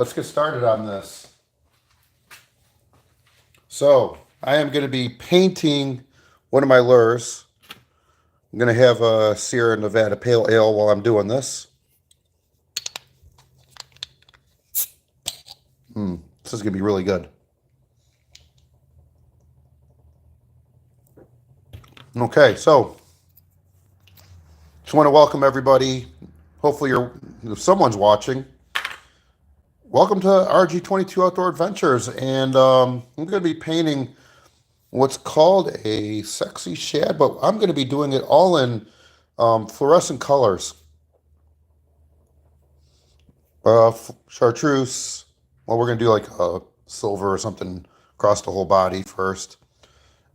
let's get started on this. So I am going to be painting one of my lures. I'm going to have a Sierra Nevada Pale Ale while I'm doing this. This is going to be really good. Okay, so just want to welcome everybody. Hopefully if someone's watching. Welcome to RG22 Outdoor Adventures, and I'm going to be painting what's called a sexy shad, but I'm going to be doing it all in fluorescent colors. Chartreuse. Well, we're going to do like a silver or something across the whole body first,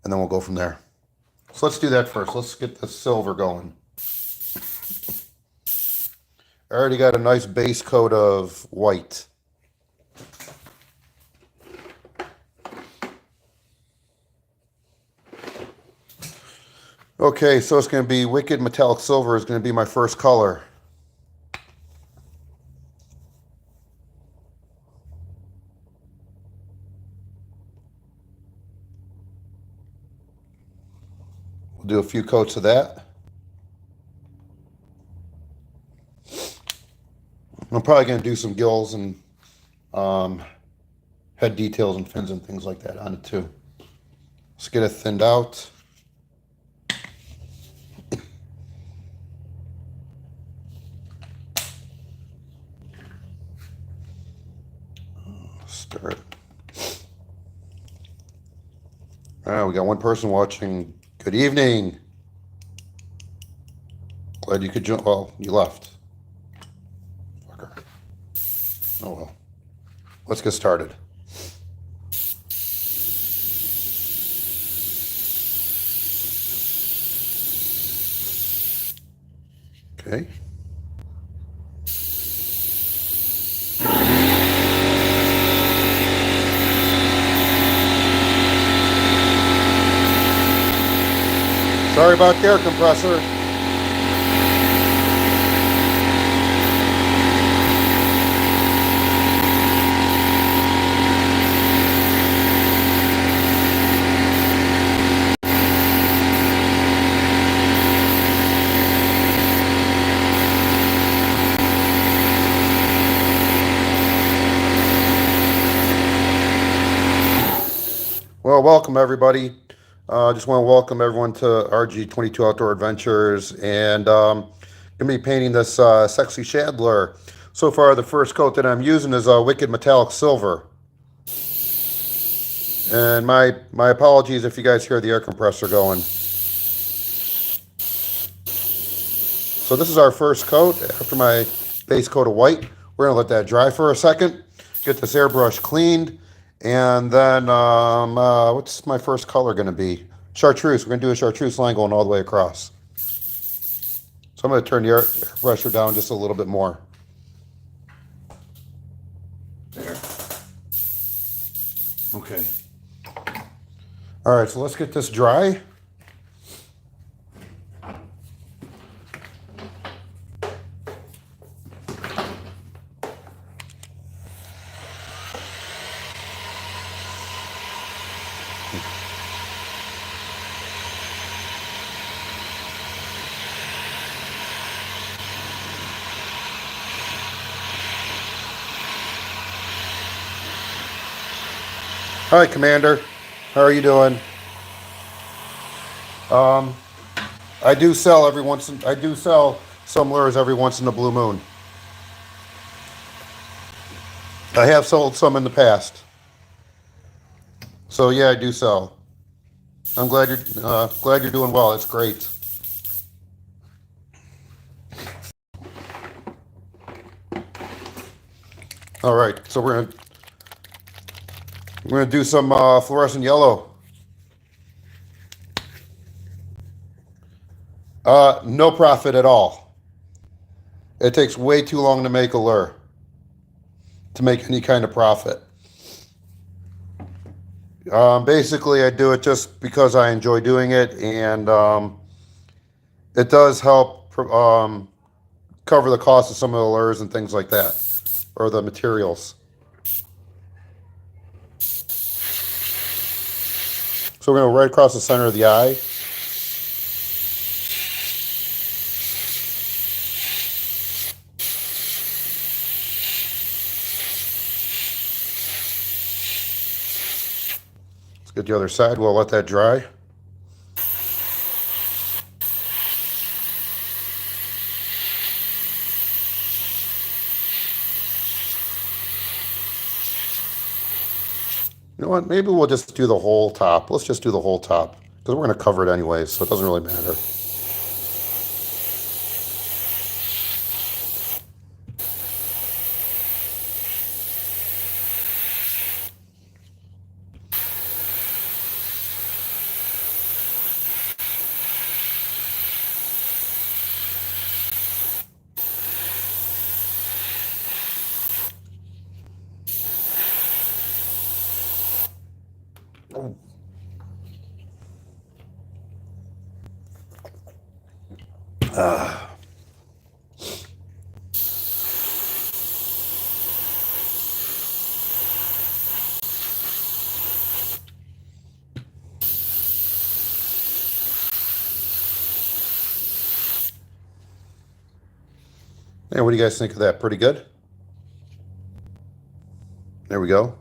and then we'll go from there. So let's do that first. Let's get the silver going. I already got a nice base coat of white. Okay, so it's going to be Wicked Metallic Silver is going to be my first color. We'll do a few coats of that. I'm probably going to do some gills and head details and fins and things like that on it too. Let's get it thinned out. Start. All right, we got one person watching. Good evening. Glad you could join. Well, you left. Fucker. Oh well. Let's get started. Okay. Sorry about the air compressor. Well, welcome everybody. I just want to welcome everyone to RG22 Outdoor Adventures, and going to be painting this sexy shad lure. So far, the first coat that I'm using is Wicked Metallic Silver. And my apologies if you guys hear the air compressor going. So this is our first coat. After my base coat of white, we're going to let that dry for a second, get this airbrush cleaned, and then what's my first color going to be? Chartreuse. We're going to do a chartreuse line going all the way across. So I'm going to turn the air pressure down just a little bit more. There. Okay. All right, so let's get this dry. Hi, Commander. How are you doing? I do sell some lures every once in a blue moon. I have sold some in the past. So yeah, I do sell. I'm glad you're doing well. It's great. All right, so we're gonna do some fluorescent yellow. No profit at all. It takes way too long to make a lure to make any kind of profit. Basically, I do it just because I enjoy doing it, and it does help cover the cost of some of the lures and things like that, or the materials. So we're going to go right across the center of the eye. Let's get the other side. We'll let that dry. You know what? Maybe we'll just do the whole top. Let's just do the whole top because we're going to cover it anyway, so it doesn't really matter. Hey, what do you guys think of that? Pretty good? There we go.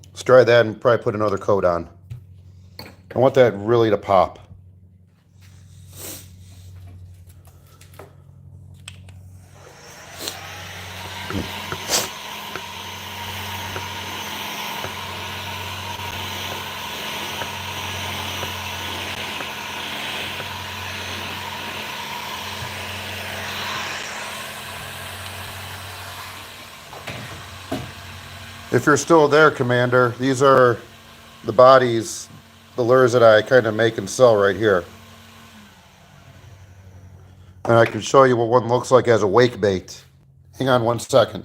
Let's try that and probably put another coat on. I want that really to pop. If you're still there, Commander, these are the bodies, the lures that I kind of make and sell right here. And I can show you what one looks like as a wake bait. Hang on one second.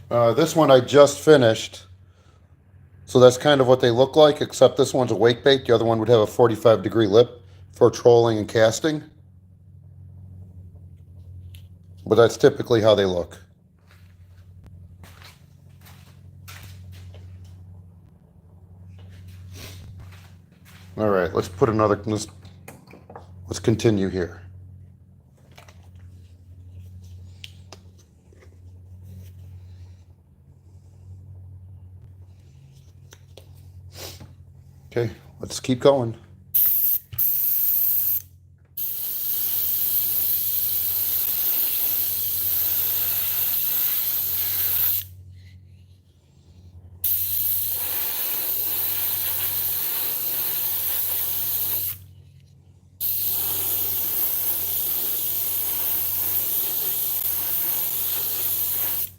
This one I just finished. So that's kind of what they look like, except this one's a wake bait. The other one would have a 45-degree lip for trolling and casting. But that's typically how they look. All right, let's put another, let's continue here. Okay, let's keep going.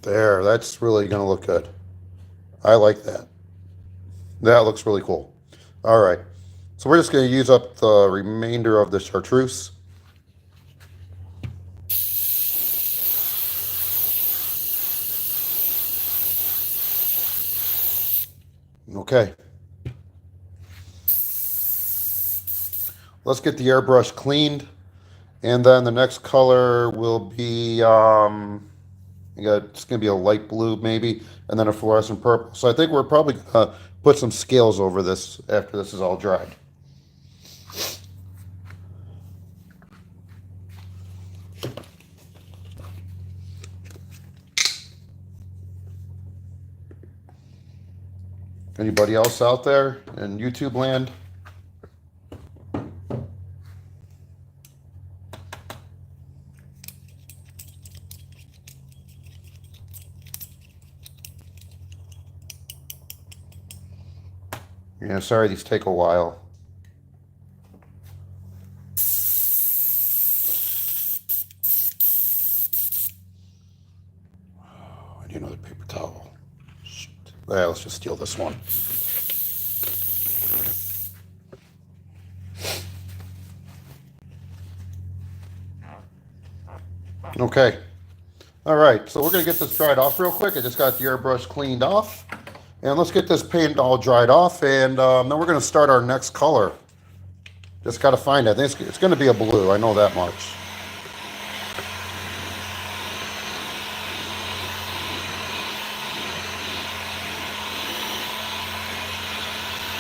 There, that's really going to look good. I like that. That looks really cool. All right, so we're just going to use up the remainder of the chartreuse. Okay. Let's get the airbrush cleaned, and then the next color will be it's going to be a light blue maybe, and then a fluorescent purple. So I think we're probably going to put some scales over this after this is all dried. Anybody else out there in YouTube land? Yeah, sorry, these take a while. Oh, I need another paper towel. Shoot. Yeah, let's just steal this one. Okay. All right, so we're going to get this dried off real quick. I just got the airbrush cleaned off. And let's get this paint all dried off, and then we're going to start our next color. Just got to find it. I think it's going to be a blue. I know that much.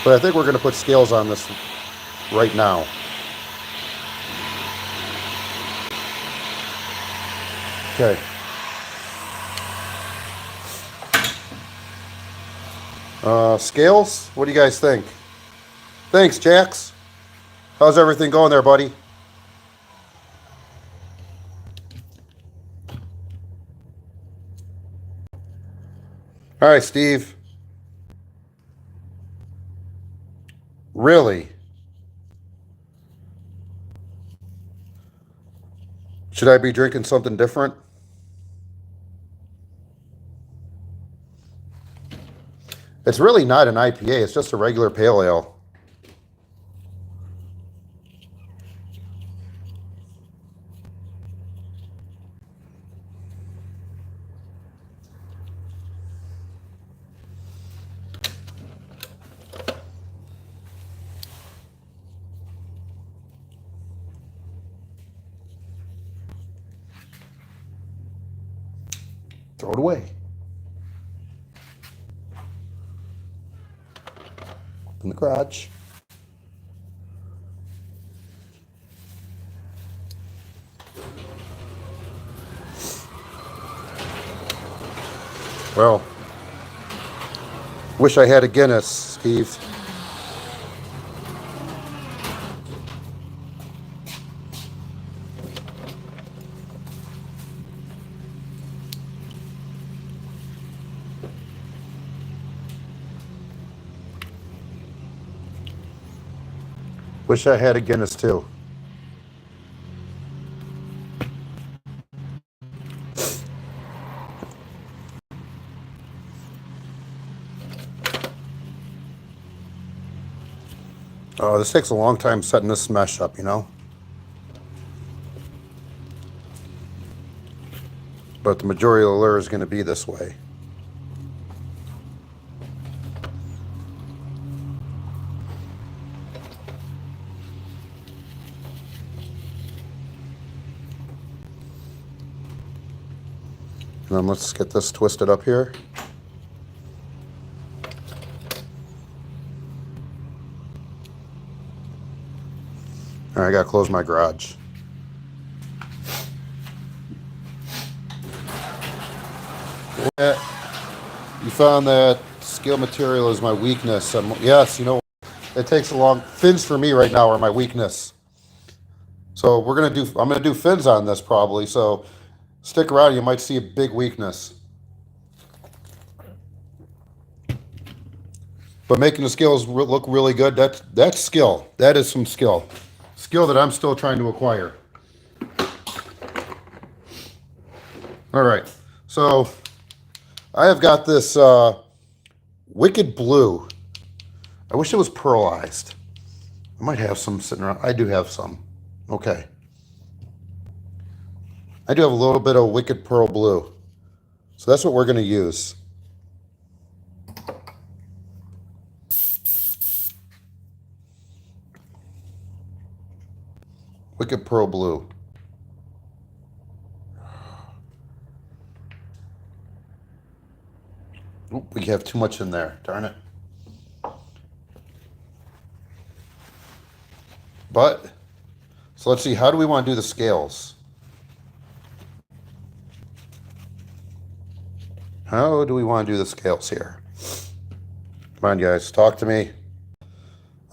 But I think we're going to put scales on this right now. Okay. Scales? What do you guys think? Thanks, Jax. How's everything going there, buddy? All right, Steve. Really? Should I be drinking something different? It's really not an IPA. It's just a regular pale ale. Throw it away. In the garage. Well, wish I had a Guinness, Steve. Wish I had a Guinness too. Oh, this takes a long time setting this mesh up, you know? But the majority of the lure is going to be this way. And then let's get this twisted up here. All right, I gotta close my garage. You found that scale material is my weakness. Yes, you know, it takes a long. Fins for me right now are my weakness. So I'm gonna do fins on this probably. So stick around, you might see a big weakness. But making the scales look really good, that's skill. That is some skill. Skill that I'm still trying to acquire. All right, so I have got this Wicked Blue. I wish it was pearlized. I might have some sitting around. I do have some. Okay. I do have a little bit of Wicked Pearl Blue. So that's what we're going to use. Wicked Pearl Blue. Oop, we have too much in there. Darn it. But, so let's see, how do we want to do the scales? How do we want to do the scales here? Come on, guys, talk to me.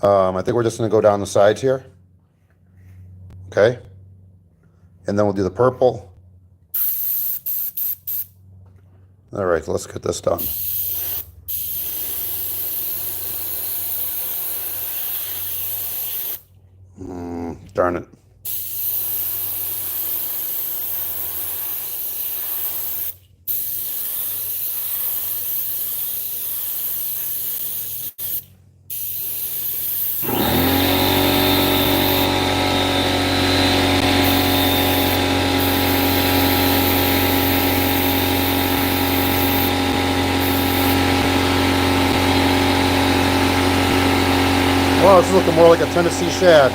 I think we're just going to go down the sides here. Okay. And then we'll do the purple. All right, let's get this done. Darn it. Well, this is looking more like a Tennessee shad.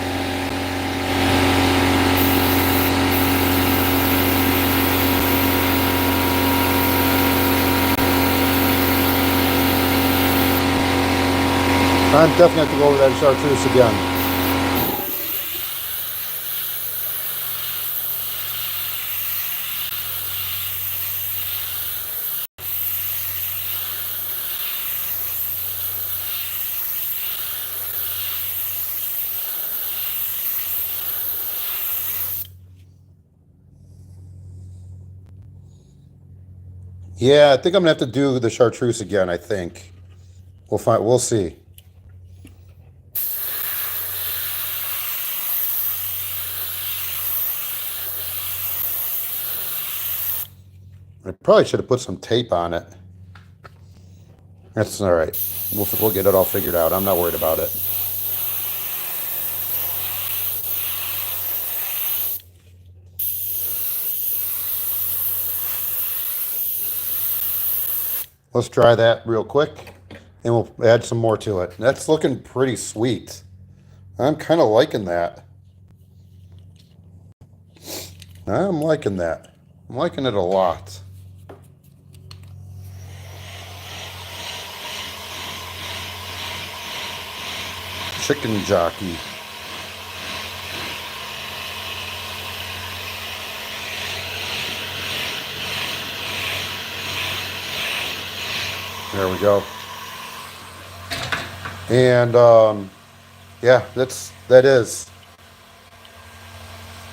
I'm definitely have to go over that chartreuse again. Yeah, I think I'm gonna have to do the chartreuse again. I think we'll find. We'll see. I probably should have put some tape on it. That's all right. We'll get it all figured out. I'm not worried about it. Let's try that real quick, and we'll add some more to it. That's looking pretty sweet. I'm kind of liking that. I'm liking that. I'm liking it a lot. Chicken jockey. There we go. And yeah, that is.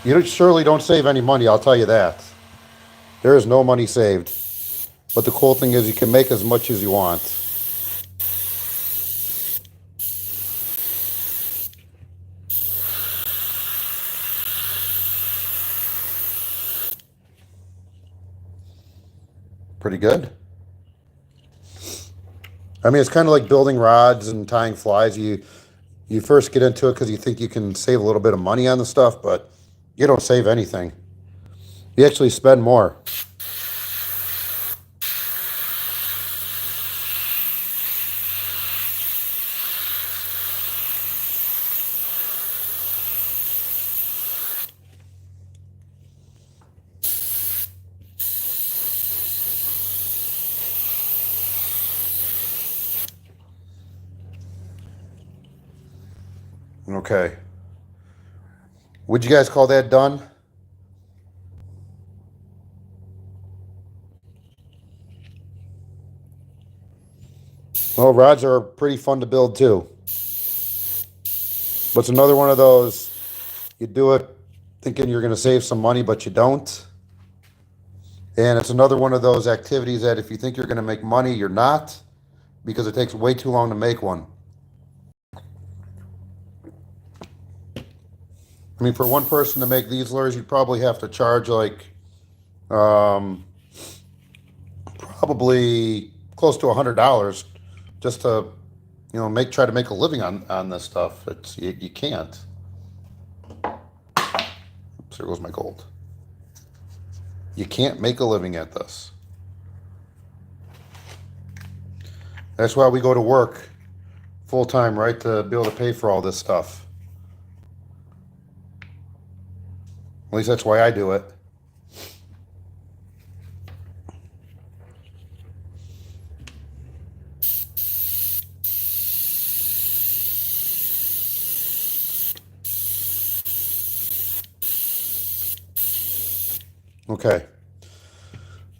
You surely don't save any money, I'll tell you that. There is no money saved. But the cool thing is you can make as much as you want. Pretty good. I mean, it's kind of like building rods and tying flies. You first get into it because you think you can save a little bit of money on the stuff, but you don't save anything. You actually spend more. Okay. Would you guys call that done? Well, rods are pretty fun to build too. But it's another one of those, you do it thinking you're going to save some money, but you don't. And it's another one of those activities that if you think you're going to make money, you're not, because it takes way too long to make one. I mean, for one person to make these lures, you'd probably have to charge like probably close to $100 just to, try to make a living on this stuff. You can't. Oops, there goes my gold. You can't make a living at this. That's why we go to work full time, right? To be able to pay for all this stuff. At least that's why I do it. Okay.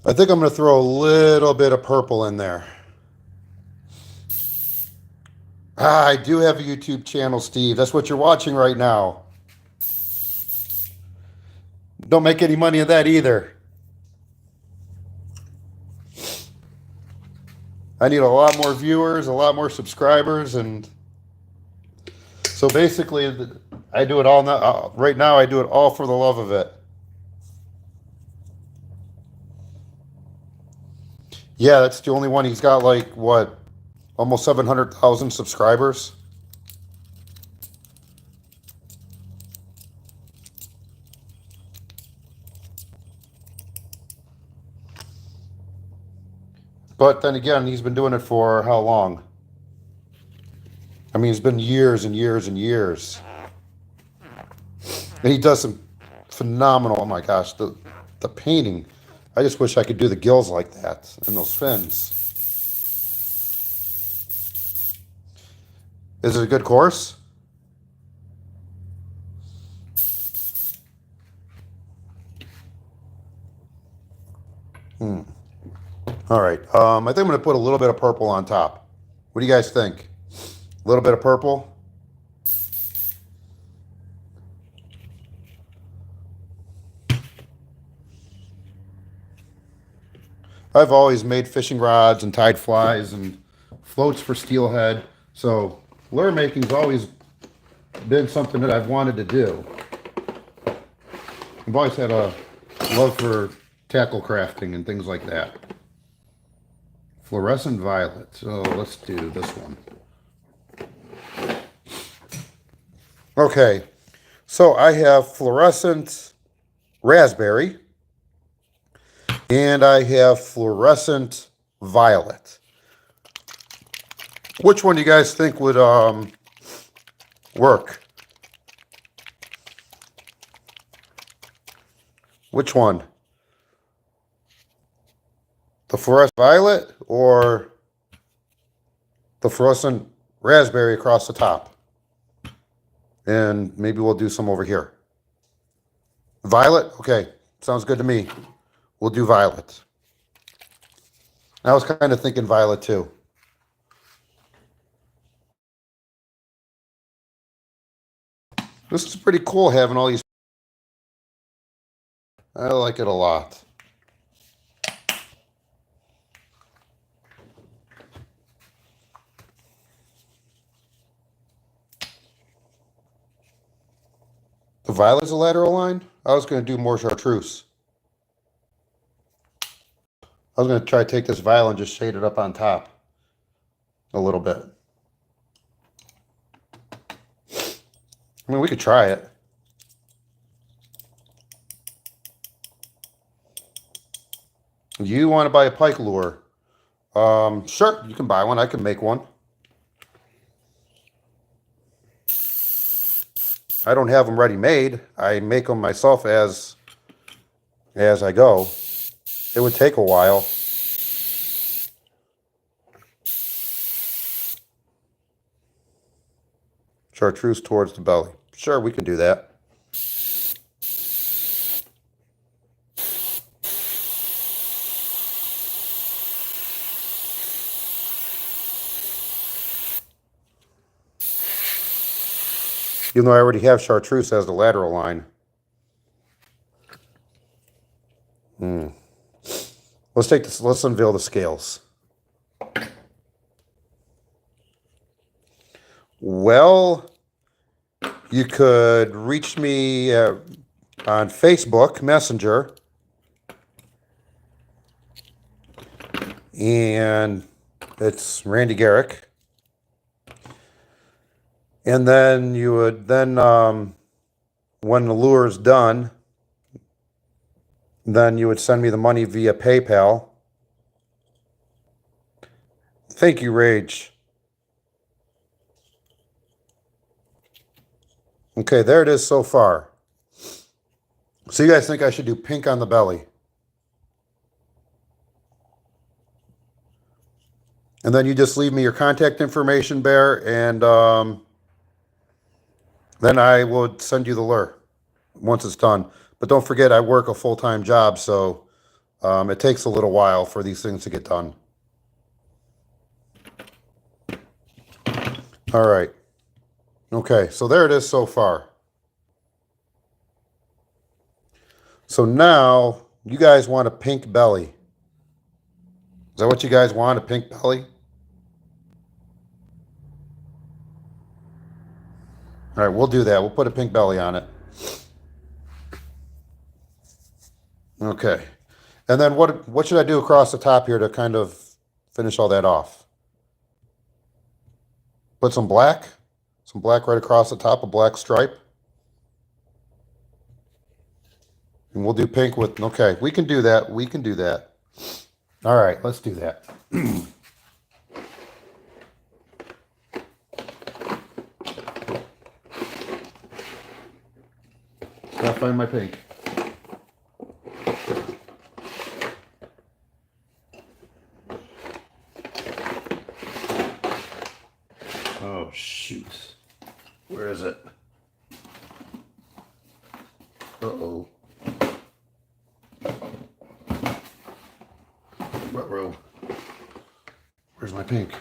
I think I'm going to throw a little bit of purple in there. I do have a YouTube channel, Steve. That's what you're watching right now. Don't make any money of that either. I need a lot more viewers, a lot more subscribers, and so basically I do it all now. Right now I do it all for the love of it. Yeah, that's the only one. He's got like, what, almost 700,000 subscribers. But then again, he's been doing it for how long? I mean, it's been years and years and years. And he does some phenomenal, oh my gosh, the painting. I just wish I could do the gills like that and those fins. Is it a good course? All right. I think I'm going to put a little bit of purple on top. What do you guys think? A little bit of purple? I've always made fishing rods and tied flies and floats for steelhead. So lure making's always been something that I've wanted to do. I've always had a love for tackle crafting and things like that. Fluorescent violet. So let's do this one. Okay. So I have fluorescent raspberry and I have fluorescent violet. Which one do you guys think would work? Which one? The fluorescent violet or the fluorescent raspberry across the top? And maybe we'll do some over here. Violet? Okay, sounds good to me. We'll do violet. I was kind of thinking violet too. This is pretty cool having all these. I like it a lot. The violet's a lateral line? I was going to do more chartreuse. I was going to try to take this violet and just shade it up on top a little bit. I mean, we could try it. You want to buy a pike lure? Sure, you can buy one. I can make one. I don't have them ready made. I make them myself as I go. It would take a while. Chartreuse towards the belly. Sure, we can do that. Even though I already have chartreuse as the lateral line. Let's take this. Let's unveil the scales. Well, you could reach me on Facebook Messenger, and it's Randy Garrick. And then you would when the lure is done, then you would send me the money via PayPal. Thank you, Rage. Okay, there it is so far. So you guys think I should do pink on the belly? And then you just leave me your contact information, Bear, and then I would send you the lure once it's done. But don't forget, I work a full-time job, so it takes a little while for these things to get done. All right. Okay, so there it is so far. So now, you guys want a pink belly. Is that what you guys want, a pink belly? All right, we'll do that. We'll put a pink belly on it. Okay. And then what should I do across the top here to kind of finish all that off? Put some black right across the top, a black stripe. And we'll do pink with, okay, we can do that. We can do that. All right, let's do that. Gotta find my pink. Oh, shoot. Uh-oh. Ruh-roh. Where's my pink?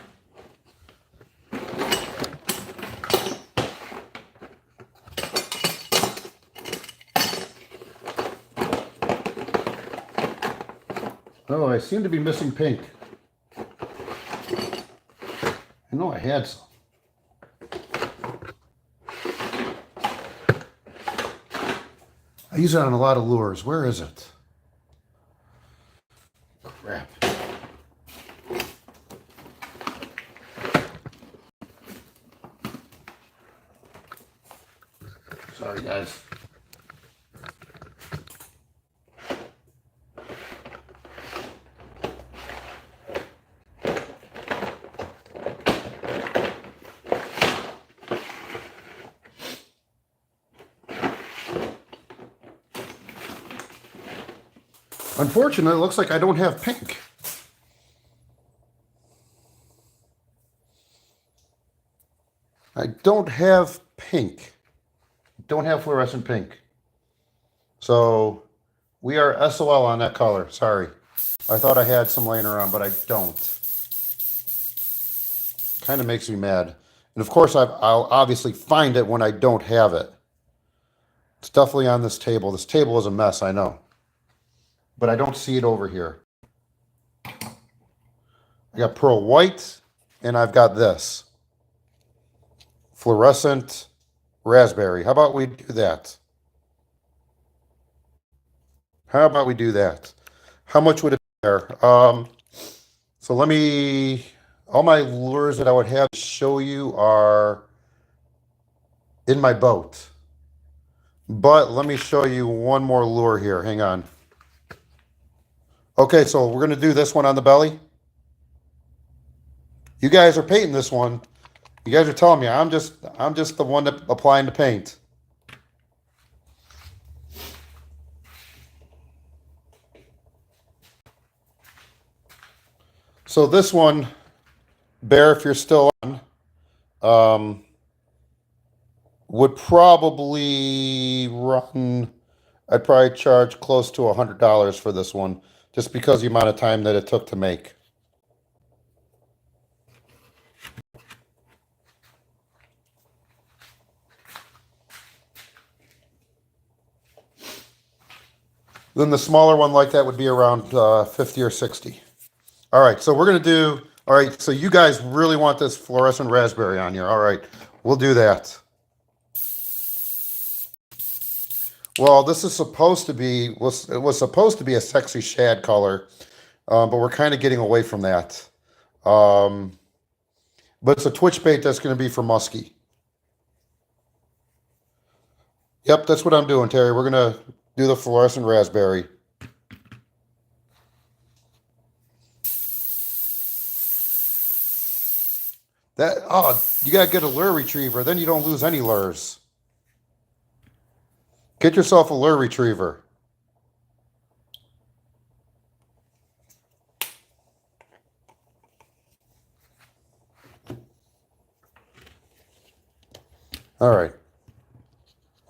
Oh, I seem to be missing pink. I know I had some. I use it on a lot of lures. Where is it? Crap. Sorry, guys. Unfortunately, it looks like I don't have pink. I don't have pink. Don't have fluorescent pink. So we are SOL on that color. Sorry. I thought I had some laying around, but I don't. Kind of makes me mad. And of course, I'll obviously find it when I don't have it. It's definitely on this table. This table is a mess, I know. But I don't see it over here. I got pearl white, and I've got this. Fluorescent raspberry. How about we do that? How about we do that? How much would it be there? So let me, all my lures that I would have to show you are in my boat. But let me show you one more lure here. Hang on. Okay, so we're going to do this one on the belly. You guys are painting this one. You guys are telling me I'm just the one that applying the paint. So this one, Bear, if you're still on, would probably run, I'd probably charge close to $100 for this one, just because of the amount of time that it took to make. Then the smaller one like that would be around 50 or 60. All right, so we're going to do, all right, so you guys really want this fluorescent raspberry on here. All right, we'll do that. Well, this is supposed to be, it was supposed to be a sexy shad color, but we're kind of getting away from that. But it's a twitch bait that's going to be for muskie. Yep, that's what I'm doing, Terry. We're going to do the fluorescent raspberry. You got to get a lure retriever, then you don't lose any lures. Get yourself a lure retriever. All right.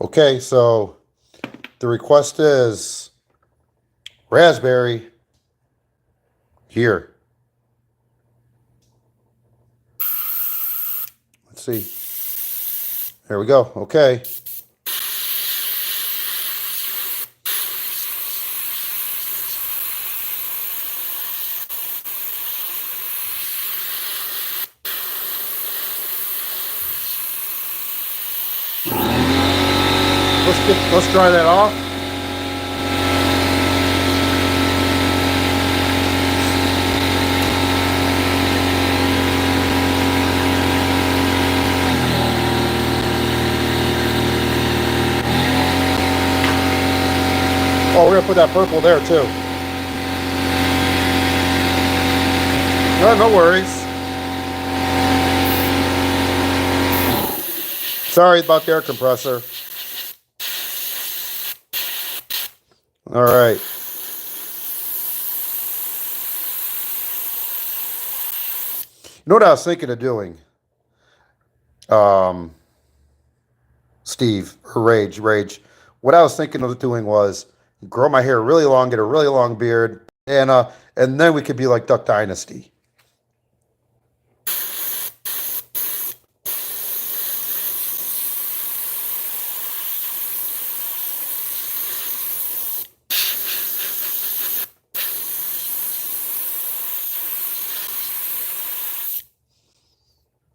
Okay, so the request is raspberry here. Let's see. There we go. Okay. Let's dry that off. Oh, we're gonna put that purple there too. No worries. Sorry about the air compressor. All right. You know what I was thinking of doing? Steve, or Rage. what I was thinking of doing was grow my hair really long, get a really long beard, and then we could be like Duck Dynasty.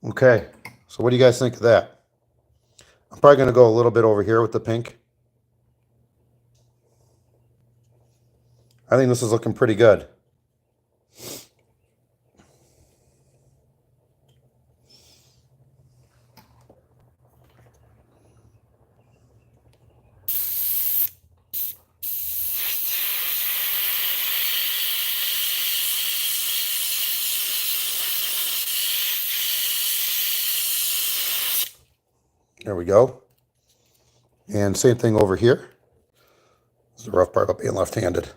Okay, so what do you guys think of that? I'm probably going to go a little bit over here with the pink. I think this is looking pretty good. There we go. And same thing over here. This is the rough part about being left-handed.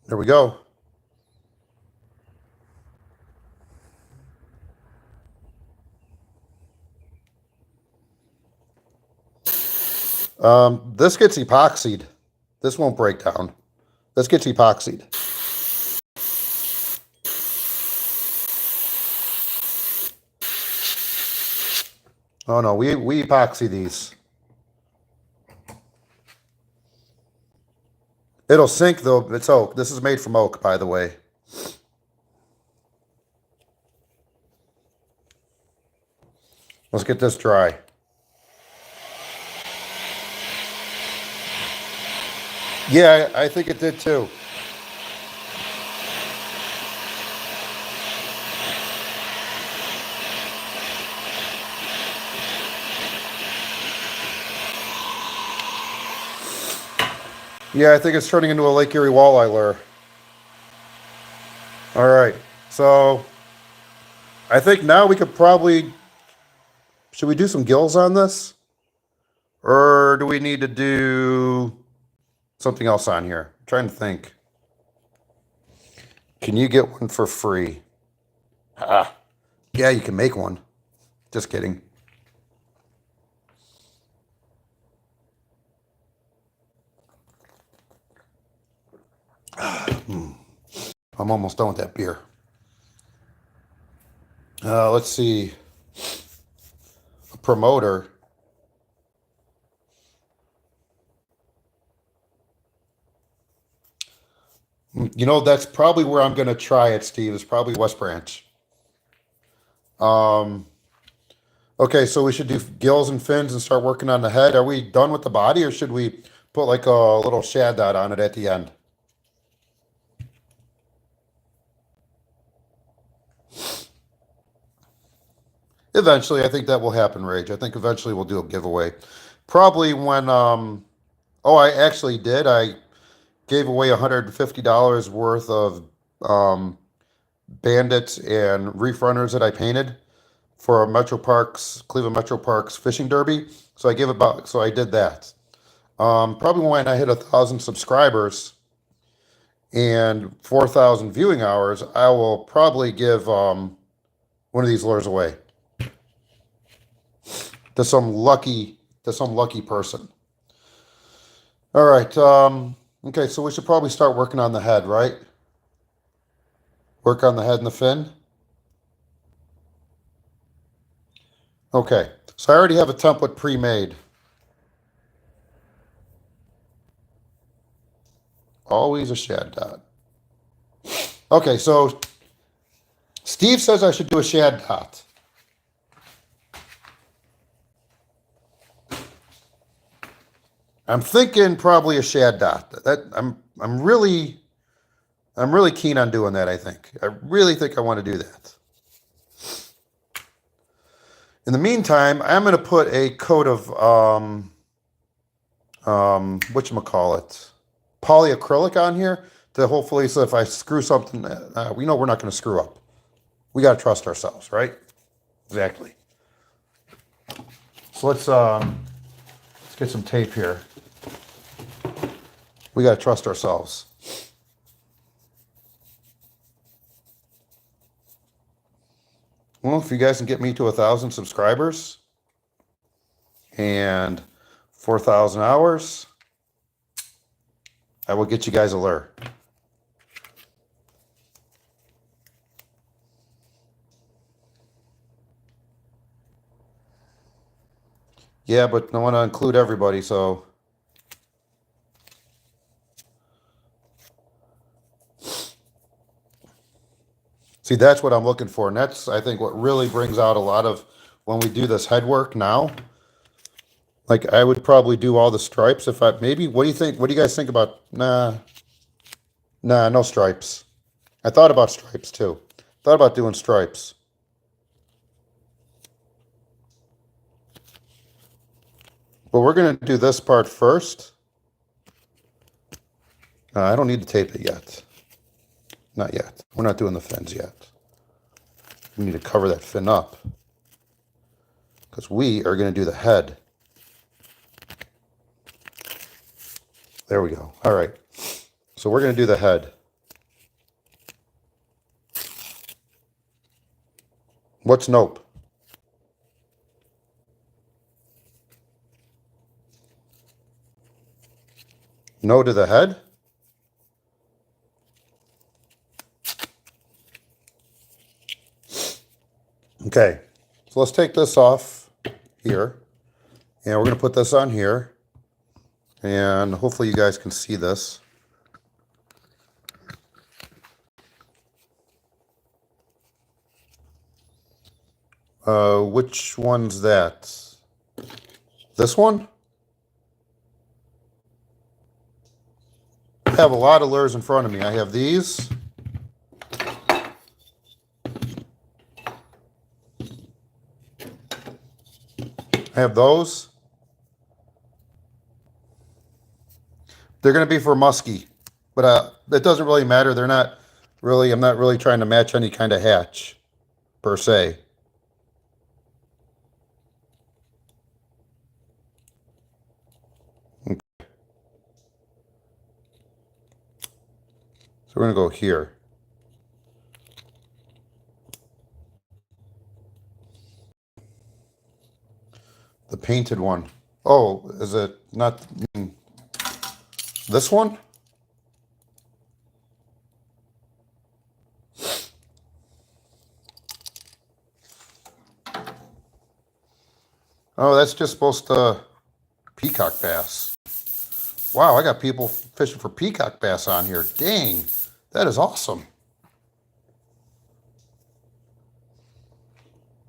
There we go. This gets epoxied. This won't break down. This gets epoxied. Oh no, we epoxy these. It'll sink though. It's oak. This is made from oak, by the way. Let's get this dry. Yeah, I think it did too. Yeah, I think it's turning into a Lake Erie walleye lure. All right, so I think now we could probably, should we do some gills on this? Or do we need to do something else on here? I'm trying to think. Can you get one for free? Ah, yeah, you can make one. Just kidding. I'm almost done with that beer. Let's see. A promoter. You know, that's probably where I'm going to try it, Steve. It's probably West Branch. Okay, so we should do gills and fins and start working on the head. Are we done with the body, or should we put like a little shad dot on it at the end? Eventually, I think that will happen, Rage. I think eventually we'll do a giveaway. Probably when, oh, I actually did. I gave away $150 worth of bandits and reef runners that I painted for Cleveland Metro Parks fishing derby. So I did that. Probably when I hit 1,000 subscribers and 4,000 viewing hours, I will probably give one of these lures away to some lucky person. All right. Okay, so we should probably start working on the head, right? Work on the head and the fin. Okay, so I already have a template pre-made. Always a shad dot. Okay, so Steve says I should do a shad dot. I'm thinking probably a shad dot. I'm really keen on doing that, I think. I really think I want to do that. In the meantime, I'm going to put a coat of whatchamacallit, polyacrylic on here to hopefully, so if I screw something, we know we're not going to screw up. We got to trust ourselves, right? Exactly. So let's get some tape here. We got to trust ourselves. Well, if you guys can get me to 1,000 subscribers and 4,000 hours, I will get you guys a lure. Yeah, but I want to include everybody, so. See, that's what I'm looking for. And that's, I think, what really brings out a lot of when we do this head work now. Like, I would probably do all the stripes if I, maybe, what do you think? What do you guys think about, nah, no stripes. I thought about stripes too. Thought about doing stripes. But we're going to do this part first. I don't need to tape it yet. Not yet. We're not doing the fins yet. We need to cover that fin up because we are going to do the head. There we go. All right. So we're going to do the head. What's nope? No to the head? Okay, so let's take this off here, and we're going to put this on here, and hopefully you guys can see this. Which one's that? This one? I have a lot of lures in front of me. I have these. I have those. They're going to be for muskie, but it doesn't really matter. They're not really, I'm not really trying to match any kind of hatch per se. Okay. So we're going to go here. The painted one. Oh, is it not this one? Oh, that's just supposed to peacock bass. Wow, I got people fishing for peacock bass on here. Dang, that is awesome.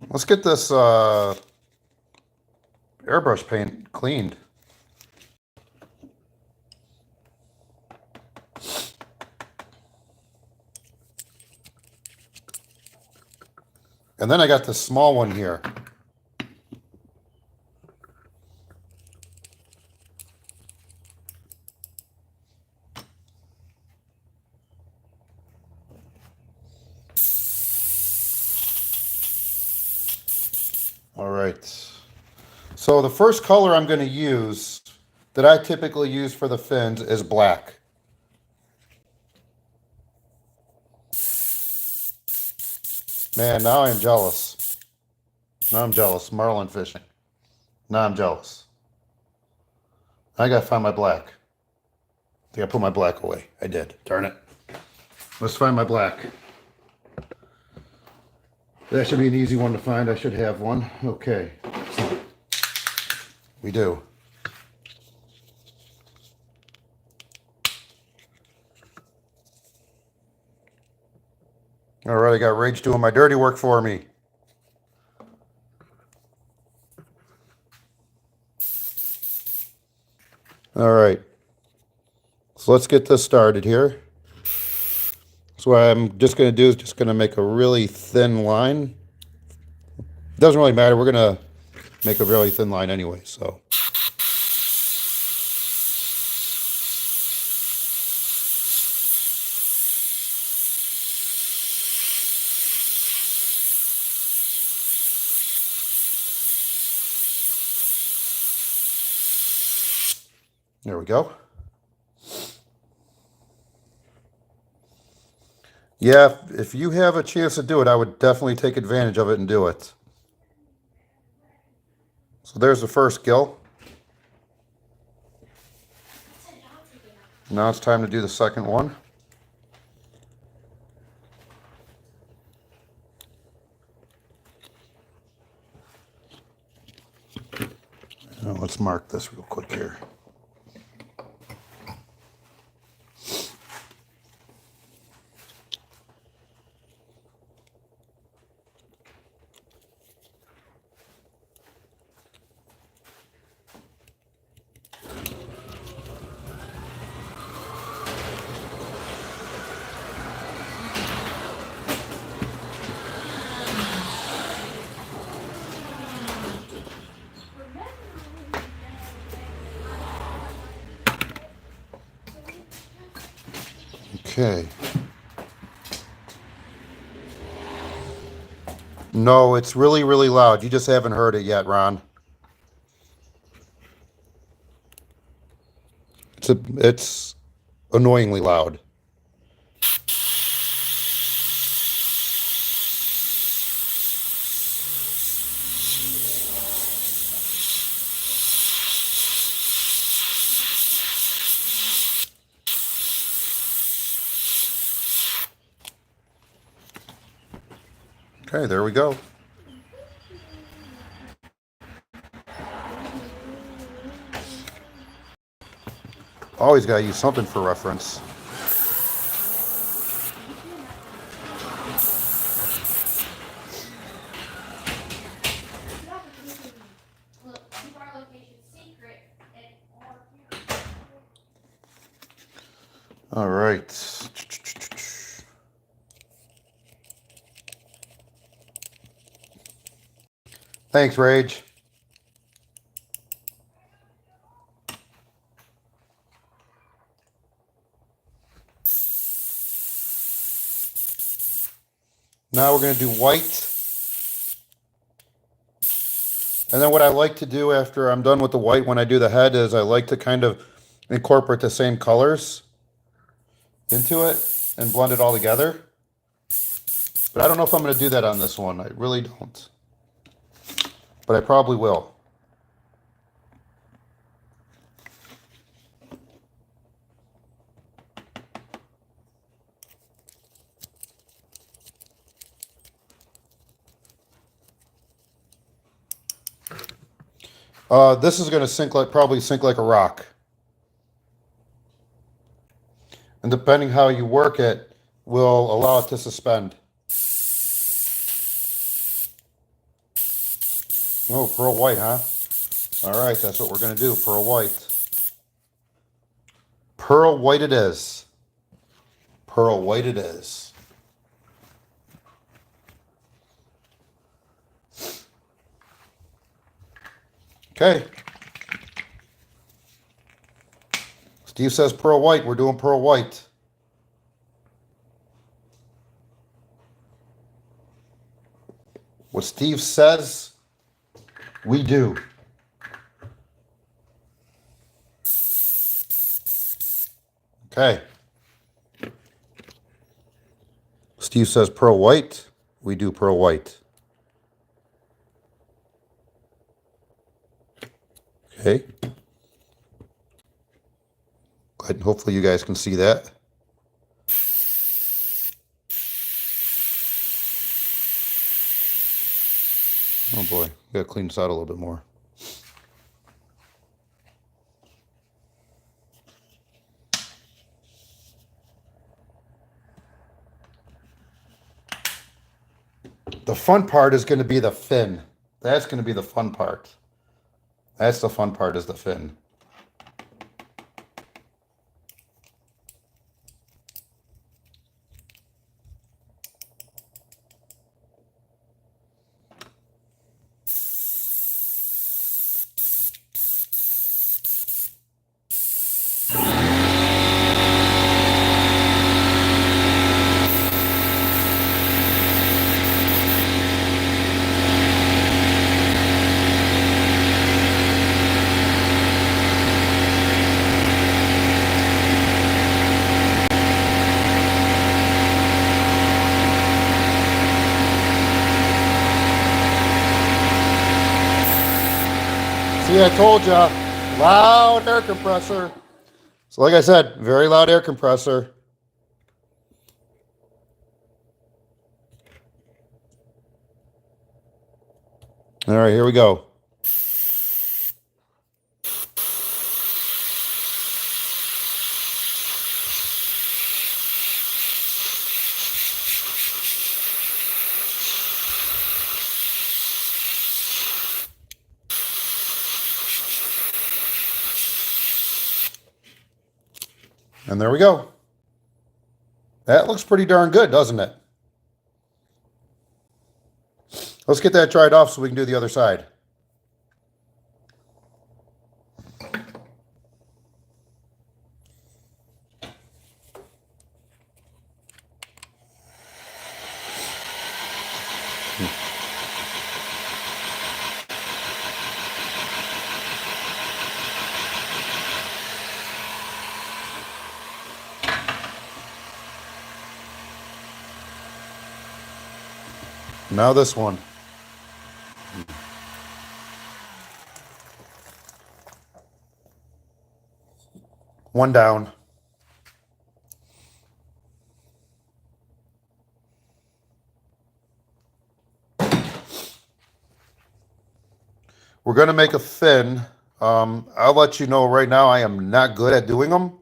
Let's get this airbrush paint cleaned. And then I got this small one here. All right. So the first color I'm going to use that I typically use for the fins is black. Man, now I'm jealous. Now I'm jealous. Marlin fishing. Now I'm jealous. I gotta find my black. I think I put my black away. I did. Darn it. Let's find my black. That should be an easy one to find. I should have one. Okay. We do. All right, I got Rage doing my dirty work for me. All right. So let's get this started here. So what I'm just going to do is just going to make a really thin line. It doesn't really matter. We're going to make a really thin line anyway, so. There we go. Yeah, if you have a chance to do it, I would definitely take advantage of it and do it. So there's the first gill. Now it's time to do the second one. Now let's mark this real quick here. Okay. No, it's really, really loud. You just haven't heard it yet, Ron. It's annoyingly loud. Okay, there we go. Always got to use something for reference. All right. Thanks, Rage. Now we're going to do white. And then what I like to do after I'm done with the white when I do the head is I like to kind of incorporate the same colors into it and blend it all together. But I don't know if I'm going to do that on this one. I really don't. But I probably will. This is going to sink probably sink like a rock. And depending how you work it, will allow it to suspend. Oh, pearl white, huh? All right, that's what we're going to do, pearl white. Pearl white it is. Pearl white it is. Okay. Steve says pearl white. We're doing pearl white. What Steve says, we do. Okay. Steve says pearl white. We do pearl white. Okay. Hopefully you guys can see that. Oh boy, gotta clean this out a little bit more. The fun part is going to be the fin. That's going to be the fun part. That's the fun part, is the fin. See, I told ya, loud air compressor. So like I said, very loud air compressor. All right, here we go. And there we go. That looks pretty darn good, doesn't it? Let's get that dried off so we can do the other side. Now this one. One down. We're going to make a fin. I'll let you know right now, I am not good at doing them.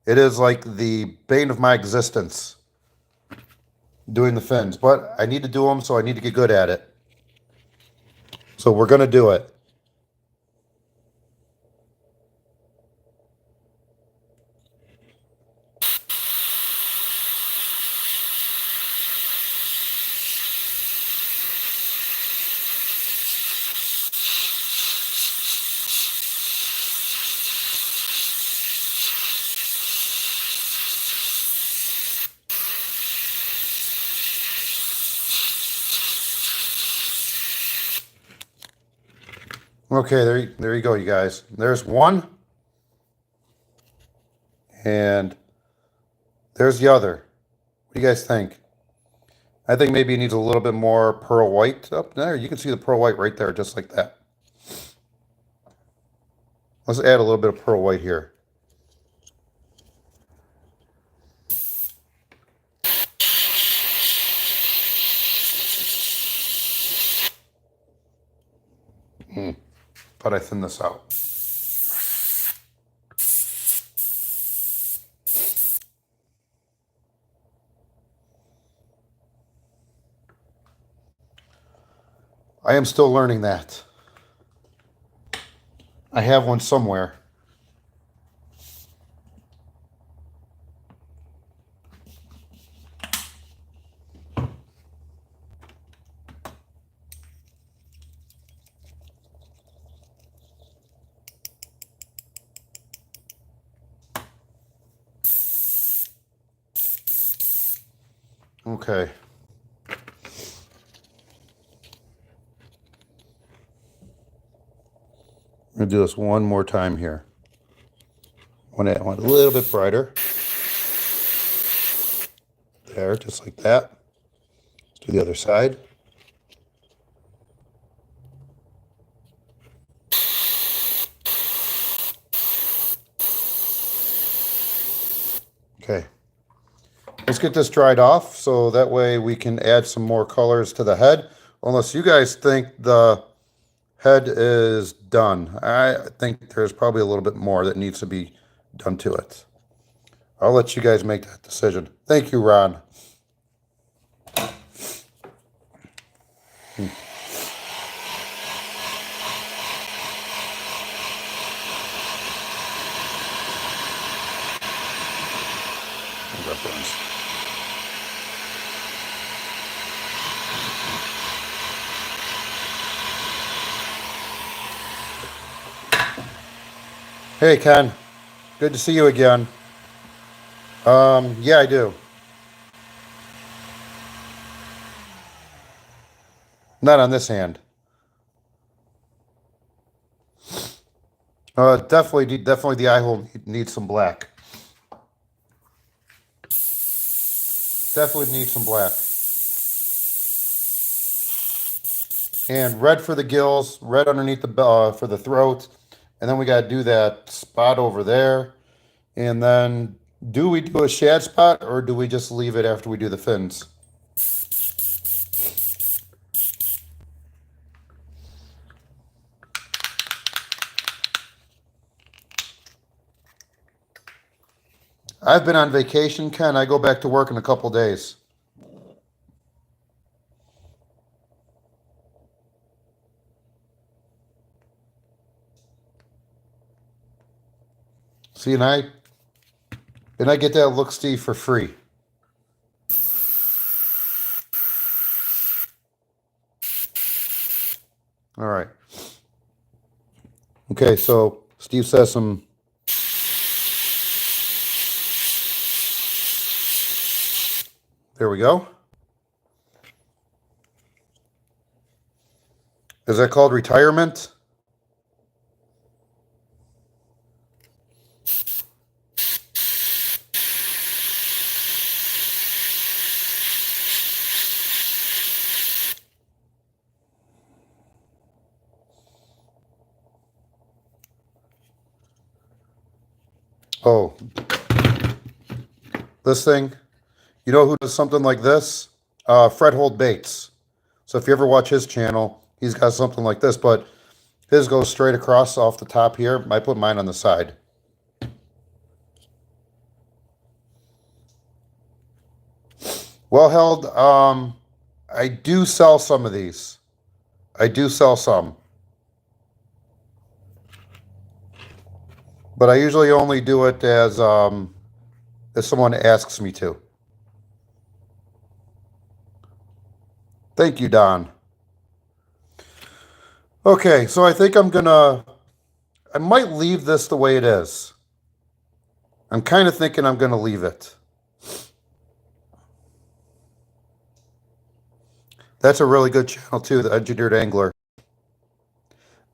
It is like the bane of my existence, doing the fins. But I need to do them, so I need to get good at it. So we're going to do it. Okay, there you go, you guys. There's one. And there's the other. What do you guys think? I think maybe it needs a little bit more pearl white up there. You can see the pearl white right there, just like that. Let's add a little bit of pearl white here. But I thin this out. I am still learning that. I have one somewhere. Okay. I'm going to do this one more time here. I want a little bit brighter. There, just like that. Let's do the other side. Okay. Let's get this dried off so that way we can add some more colors to the head. Unless you guys think the head is done. I think there's probably a little bit more that needs to be done to it. I'll let you guys make that decision. Thank you, Ron. Hey, Ken. Good to see you again. Yeah, I do. Not on this hand. Definitely the eye hole needs some black. Definitely needs some black. And red for the gills, red underneath the for the throat. And then we got to do that spot over there. And then do we do a shad spot or do we just leave it after we do the fins? I've been on vacation, Ken. I go back to work in a couple days. See, and I get that look, Steve, for free. All right. Okay, so Steve says some. There we go. Is that called retirement? Oh, this thing. You know who does something like this? Fred Holt Baits. So if you ever watch his channel, he's got something like this, but his goes straight across off the top here. I put mine on the side. Well held. I do sell some of these. I do sell some. But I usually only do it as if someone asks me to. Thank you, Don. Okay, so I think I might leave this the way it is. I'm kind of thinking I'm gonna leave it. That's a really good channel too, the Engineered Angler.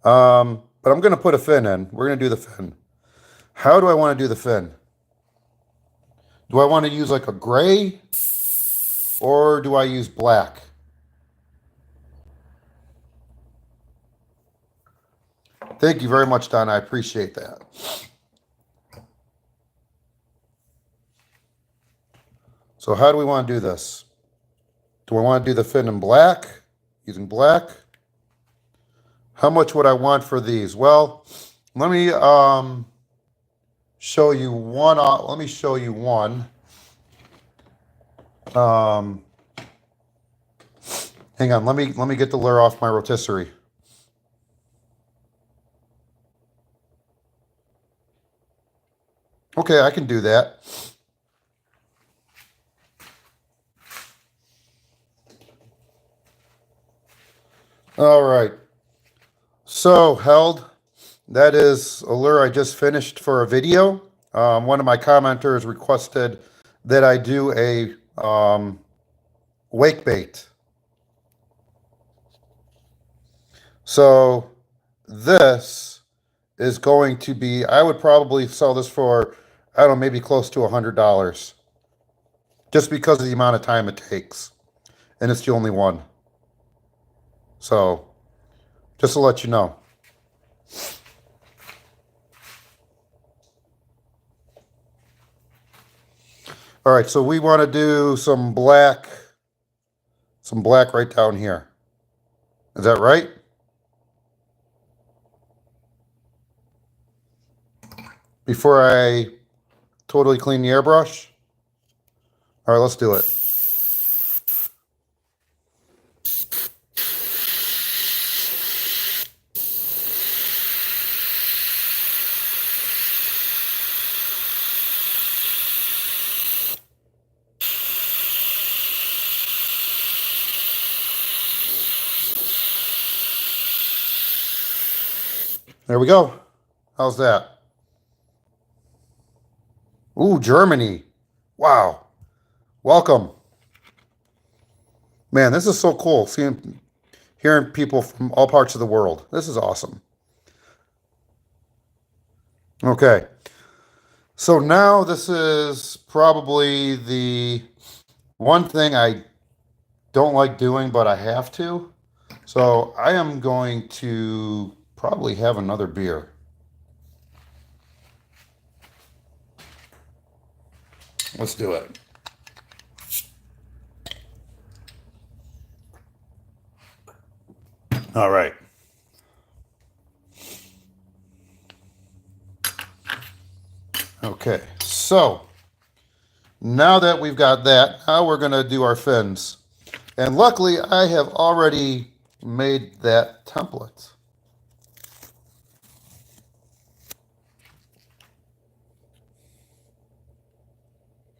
But I'm gonna put a fin in. We're gonna do the fin. How do I want to do the fin? Do I want to use like a gray or do I use black? Thank you very much, Don. I appreciate that. So how do we want to do this? Do I want to do the fin in black? Using black? How much would I want for these? Well, let me show you one. Let me show you one. Hang on. Let me get the lure off my rotisserie. Okay, I can do that. All right. So held. That is a lure I just finished for a video. One of my commenters requested that I do a wake bait. So this is going to be, I would probably sell this for, I don't know, maybe close to $100. Just because of the amount of time it takes. And it's the only one. So, just to let you know. All right, so we want to do some black right down here. Is that right? Before I totally clean the airbrush? All right, let's do it. There we go. How's that? Ooh, Germany. Wow. Welcome. Man, this is so cool. Hearing people from all parts of the world. This is awesome. Okay. So now this is probably the one thing I don't like doing, but I have to. So I am going to probably have another beer. Let's do it. All right. Okay, so now that we've got that, now we're going to do our fins. And luckily, I have already made that template.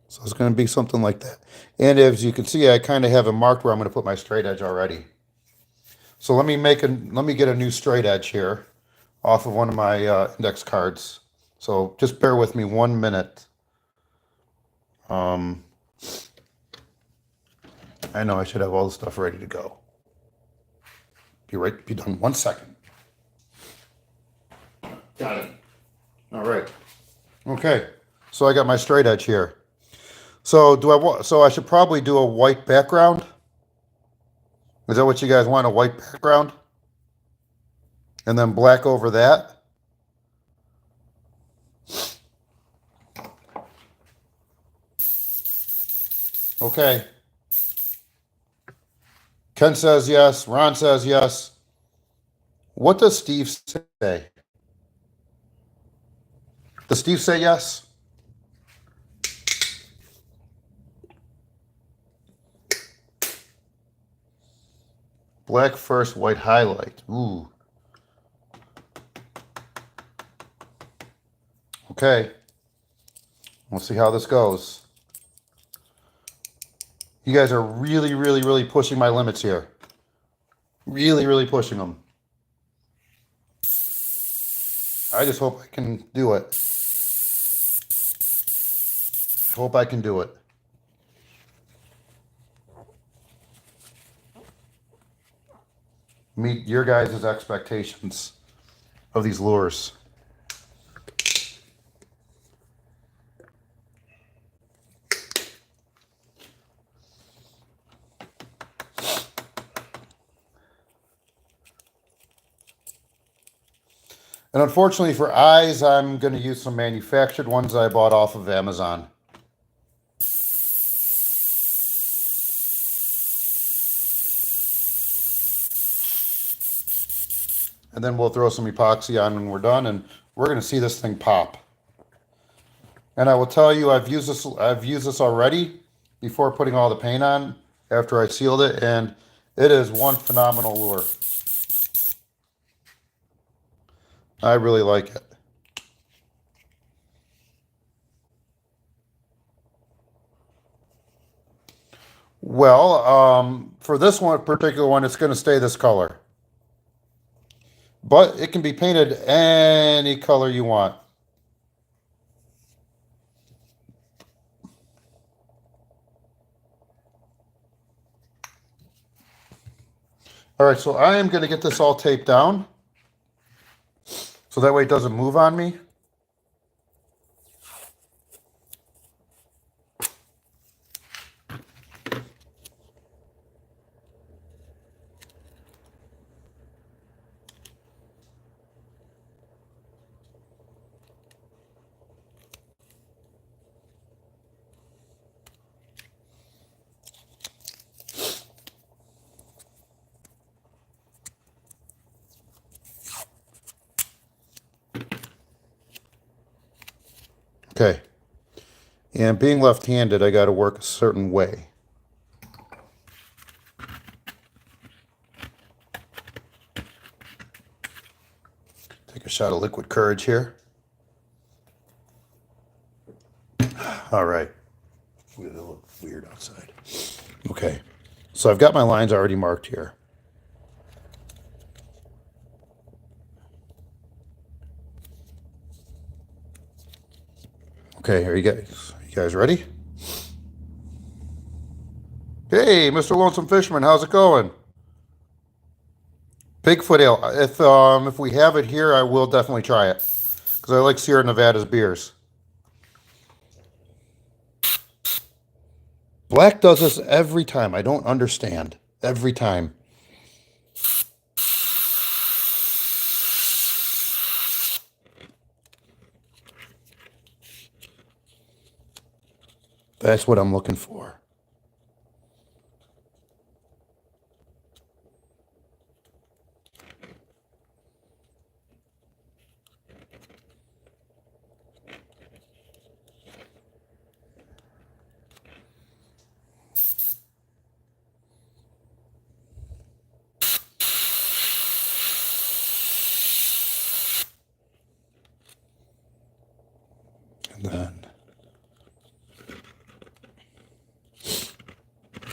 So it's going to be something like that. And as you can see, I kind of have it marked where I'm going to put my straight edge already. So let me get a new straight edge here off of one of my index cards. So just bear with me 1 minute. I know I should have all the stuff ready to go. Be done 1 second. Got it. All right. Okay. So I got my straight edge here. So I should probably do a white background. Is that what you guys want? A white background? And then black over that? Okay. Ken says yes. Ron says yes. What does Steve say? Does Steve say yes? Black first, white highlight. Ooh. Okay. We'll see how this goes. You guys are really, really, really pushing my limits here. Really, really pushing them. I just hope I can do it. I hope I can do it. Meet your guys' expectations of these lures. And unfortunately for eyes, I'm going to use some manufactured ones I bought off of Amazon. And then we'll throw some epoxy on when we're done, and we're going to see this thing pop. And I will tell you, I've used this already before putting all the paint on after I sealed it, and it is one phenomenal lure. I really like it. Well, for this one particular one, it's going to stay this color. But it can be painted any color you want. All right, so I am going to get this all taped down so that way it doesn't move on me. Okay. And being left-handed, I got to work a certain way. Take a shot of liquid courage here. All right. It'll look weird outside. Okay. So I've got my lines already marked here. Okay, here you guys. You guys ready? Hey, Mr. Lonesome Fisherman, how's it going? Bigfoot ale. If we have it here, I will definitely try it because I like Sierra Nevada's beers. Black does this every time. I don't understand. Every time. That's what I'm looking for.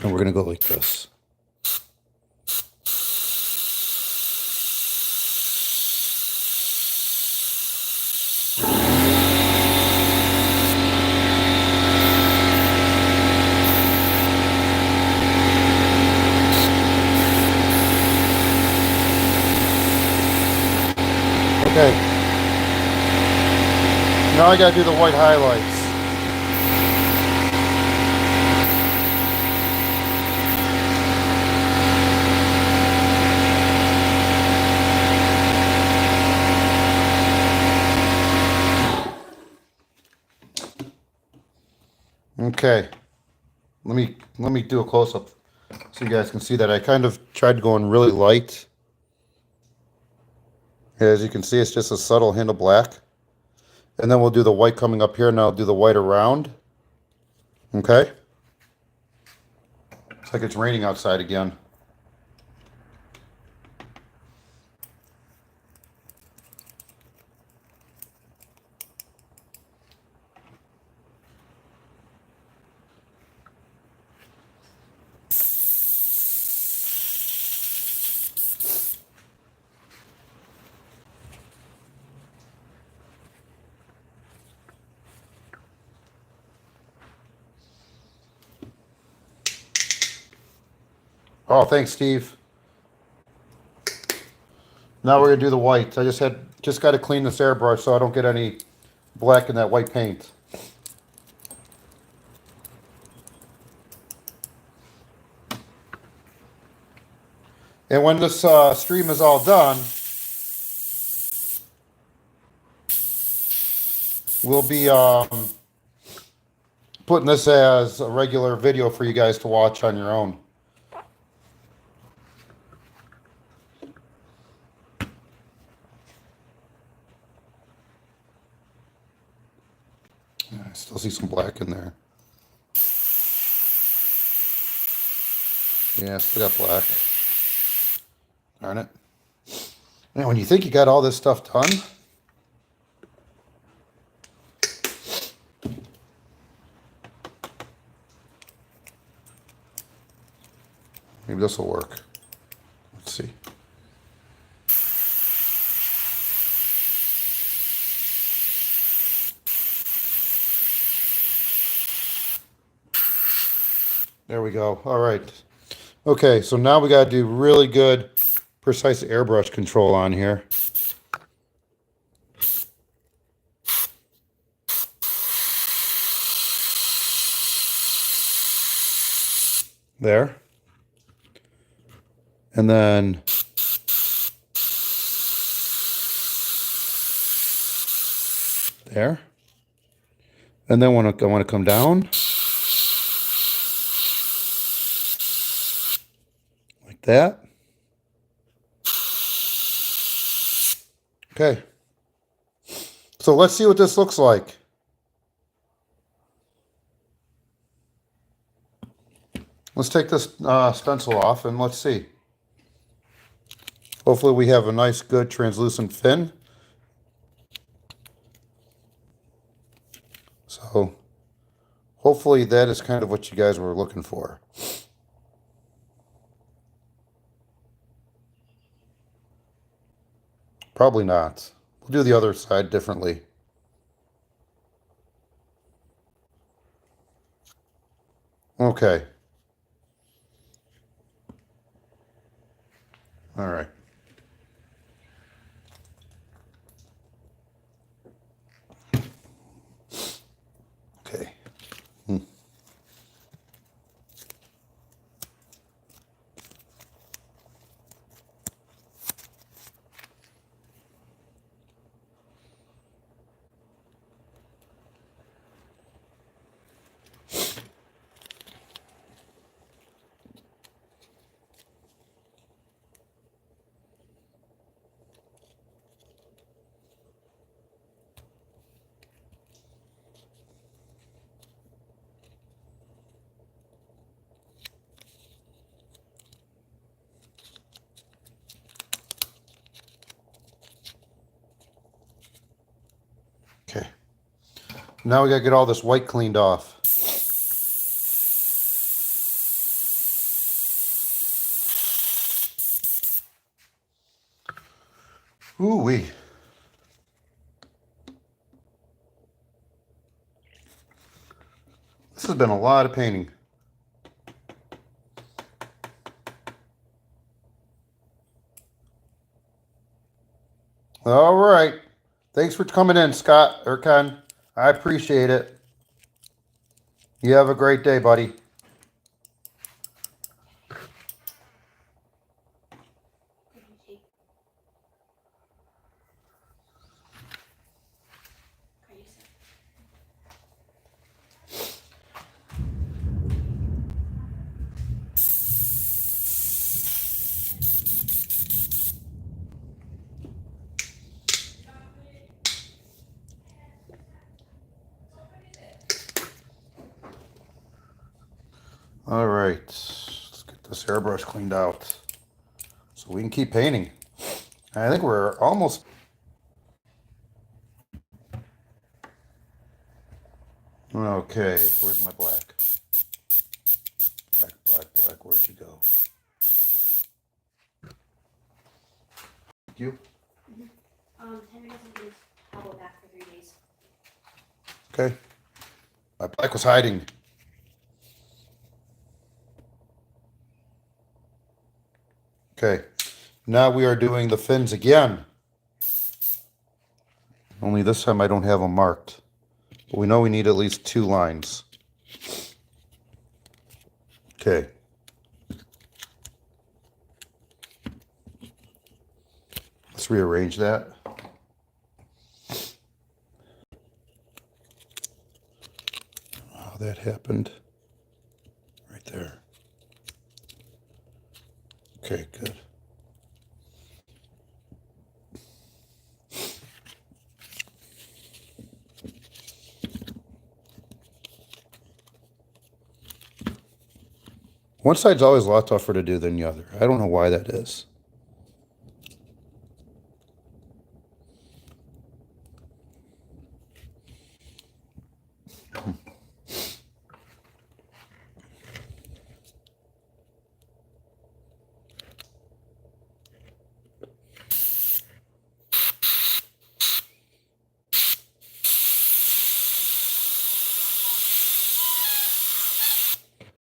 And we're going to go like this. Okay. Now I got to do the white highlights. Okay, let me do a close-up so you guys can see that. I kind of tried going really light. As you can see, it's just a subtle hint of black. And then we'll do the white coming up here, and I'll do the white around. Okay? It's like it's raining outside again. Oh, thanks, Steve. Now we're gonna do the white. I just got to clean this airbrush so I don't get any black in that white paint. And when this stream is all done, we'll be putting this as a regular video for you guys to watch on your own. I still see some black in there. Yeah, still got black. Darn it. Man, when you think you got all this stuff done, maybe this will work. Let's see. There we go. All right. Okay, so now we got to do really good, precise airbrush control on here. There. And then there. And then I want to come down. Like that. Okay. So let's see what this looks like. Let's take this stencil off and let's see. Hopefully we have a nice, good, translucent fin. So hopefully that is kind of what you guys were looking for. Probably not. We'll do the other side differently. Okay. All right. Okay. Now we gotta get all this white cleaned off. Ooh-wee. This has been a lot of painting. All right. Thanks for coming in, Scott or Ken. I appreciate it. You have a great day, buddy. All right, let's get this airbrush cleaned out so we can keep painting. I think we're almost. Okay, where's my black? Black, where'd you go? You? Henry doesn't use elbow back for 3 days. Okay. My black was hiding. Okay, now we are doing the fins again. Only this time I don't have them marked. But we know we need at least 2 lines. Okay. Let's rearrange that. How that happened. Right there. Okay, good. One side's always a lot tougher to do than the other. I don't know why that is.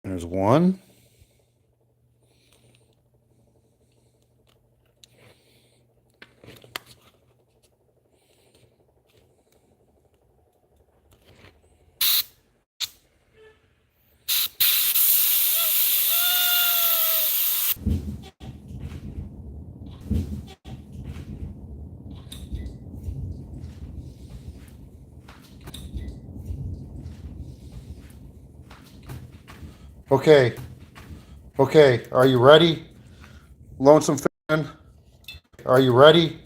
There's one. Okay. Okay, are you ready? Lonesome Fan? Are you ready?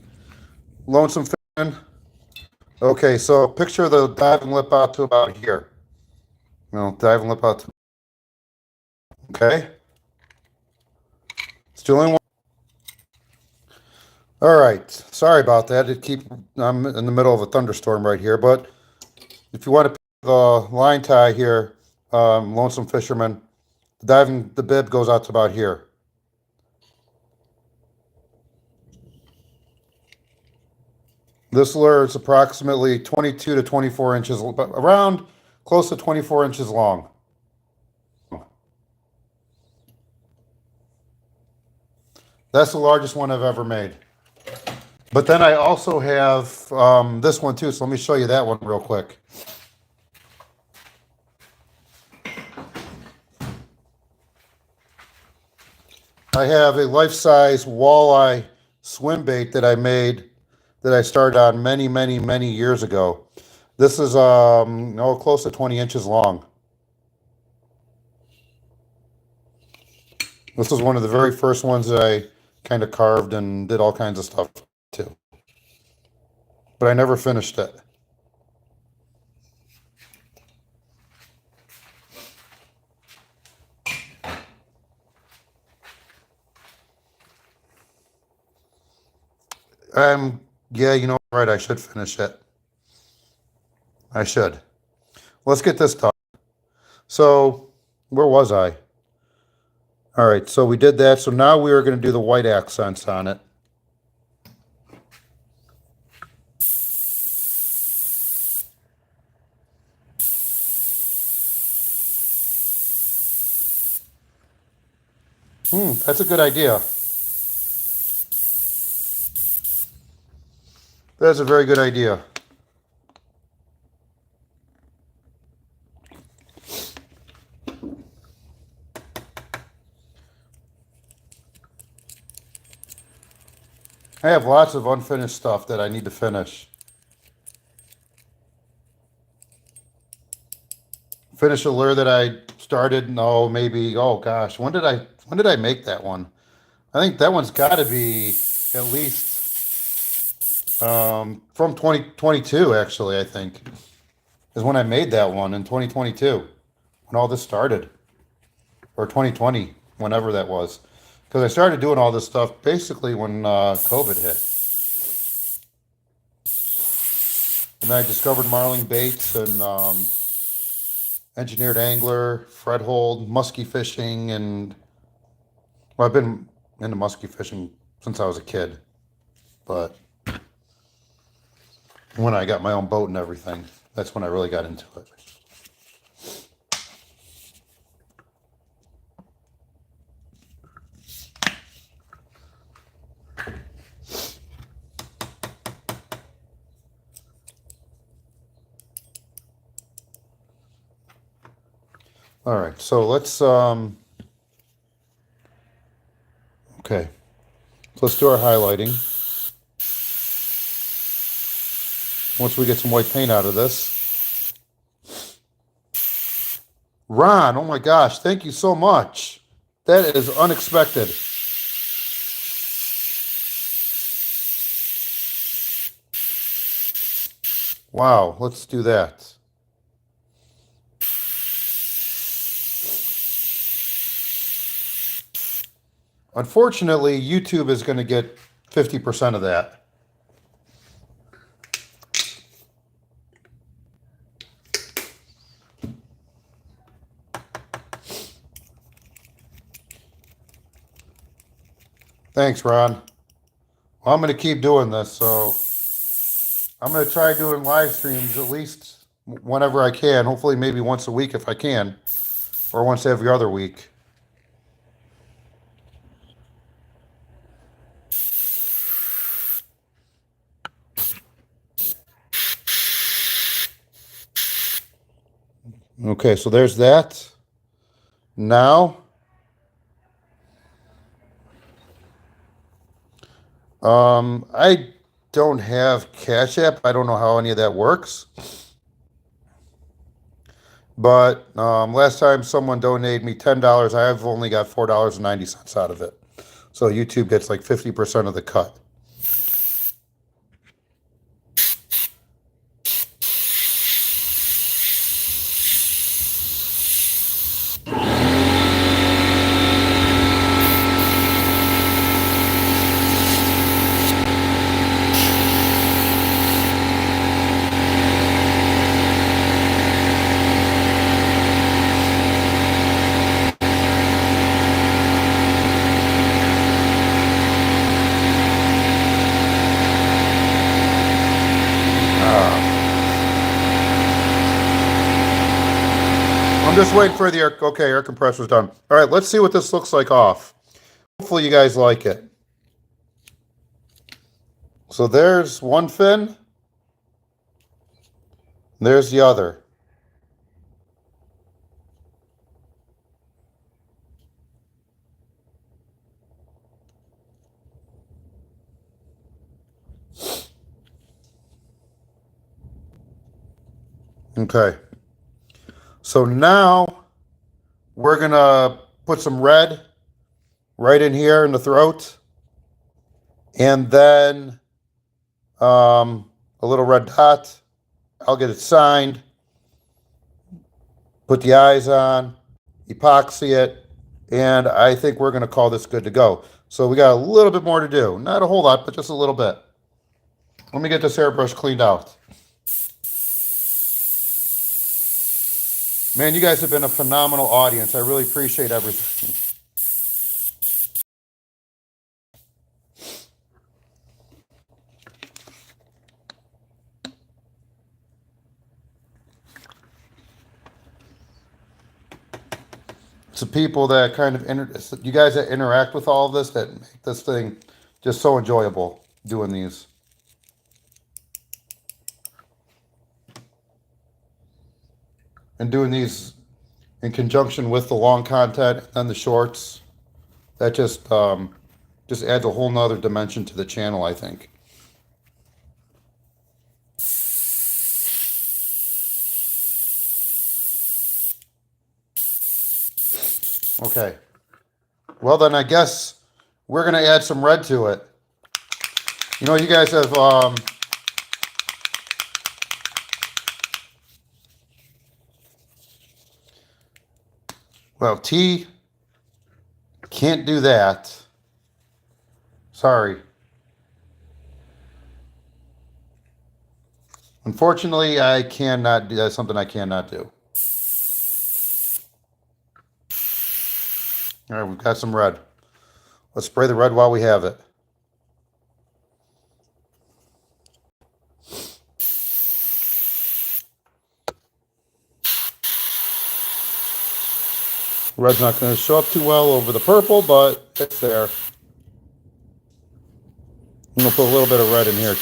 Lonesome Fan? Okay, so picture the diving lip out to about here. No, diving lip out to, okay? Still in one. All right, sorry about that. I'm in the middle of a thunderstorm right here, but if you want to pick the line tie here, Lonesome Fisherman, the bib goes out to about here. This lure is approximately 22 to 24 inches, around close to 24 inches long. That's the largest one I've ever made. But then I also have this one too, so let me show you that one real quick. I have a life-size walleye swim bait that I made, that I started on many years ago. This is close to 20 inches long. This was one of the very first ones that I kind of carved and did all kinds of stuff too. But I never finished it. Yeah, you know, right, I should finish it. I should. let's get this done. So where was I? All right, so we did that. So now we are going to do the white accents on it. That's a good idea. That's a very good idea. I have lots of unfinished stuff that I need to finish. Finish a lure that I started, no, maybe, oh gosh, when did I make that one? I think that one's got to be at least from 2022, actually, I think, is when I made that one in 2022, when all this started, or 2020, whenever that was. Because I started doing all this stuff basically when COVID hit. And then I discovered marling baits and engineered angler, Fred hold, musky fishing, and well, I've been into musky fishing since I was a kid. But when I got my own boat and everything, that's when I really got into it. All right, so let's okay. So let's do our highlighting. Once we get some white paint out of this. Ron, oh my gosh, thank you so much. That is unexpected. Wow, let's do that. Unfortunately, YouTube is going to get 50% of that. Thanks, Ron. Well, I'm going to keep doing this, so I'm going to try doing live streams at least whenever I can. Hopefully, maybe once a week if I can, or once every other week. Okay, so there's that. Now, I don't have Cash App. I don't know how any of that works. But last time someone donated me $10, I've only got $4.90 out of it. So YouTube gets like 50% of the cut. I'm just waiting for the air. Okay, air compressor's done. All right, let's see what this looks like off. Hopefully you guys like it. So there's one fin. There's the other. Okay. So now we're gonna put some red right in here in the throat, and then a little red dot. I'll get it signed, put the eyes on, epoxy it, and I think we're gonna call this good to go. So we got a little bit more to do. Not a whole lot, but just a little bit. Let me get this airbrush cleaned out. Man, you guys have been a phenomenal audience. I really appreciate everything. It's the people that kind of, you guys that interact with all of this that make this thing just so enjoyable doing these. And doing these in conjunction with the long content and the shorts, that just adds a whole nother dimension to the channel, I think. Okay. Well, then I guess we're going to add some red to it. You know, you guys have well, T can't do that. Sorry. Unfortunately, I cannot do, that's something I cannot do. All right, we've got some red. Let's spray the red while we have it. Red's not going to show up too well over the purple, but it's there. I'm going to put a little bit of red in here.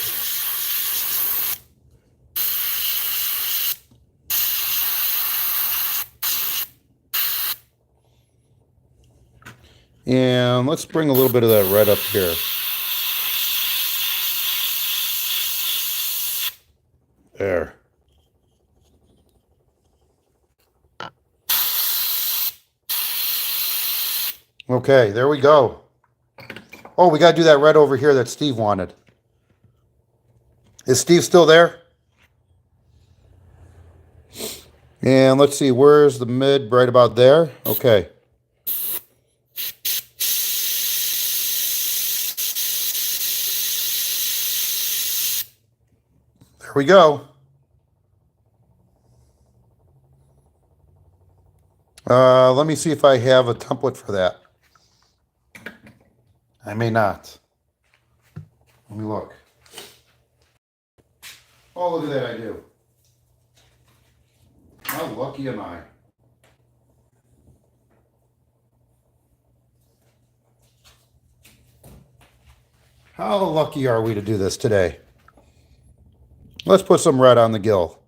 And let's bring a little bit of that red up here. There. Okay, there we go. Oh, we got to do that red over here that Steve wanted. Is Steve still there? And let's see, where's the mid? Right about there. Okay. There we go. Let me see if I have a template for that. I may not. Let me look. Oh, look at that, I do. How lucky am I? How lucky are we to do this today? Let's put some red on the gill.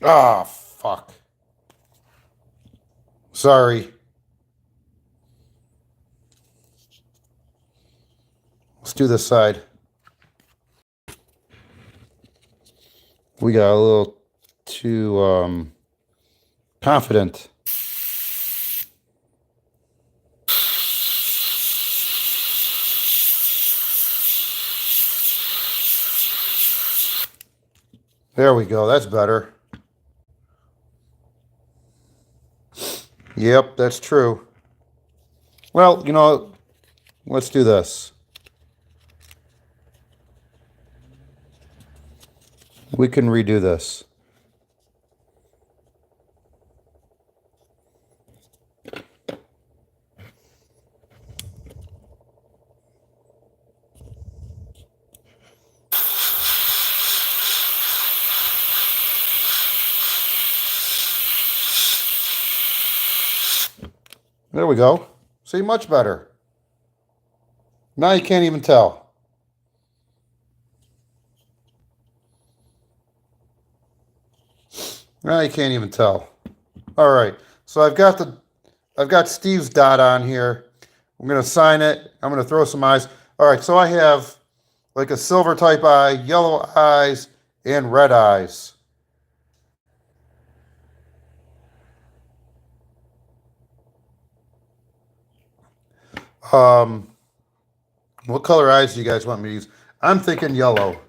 Ah, fuck. Sorry. Let's do this side. We got a little too confident. There we go. That's better. Yep, that's true. Well, you know, let's do this. We can redo this. There we go. See, much better. Now you can't even tell. Now you can't even tell. All right. So I've got Steve's dot on here. I'm going to sign it. I'm going to throw some eyes. All right. So I have like a silver type eye, yellow eyes, and red eyes. What color eyes do you guys want me to use? I'm thinking yellow.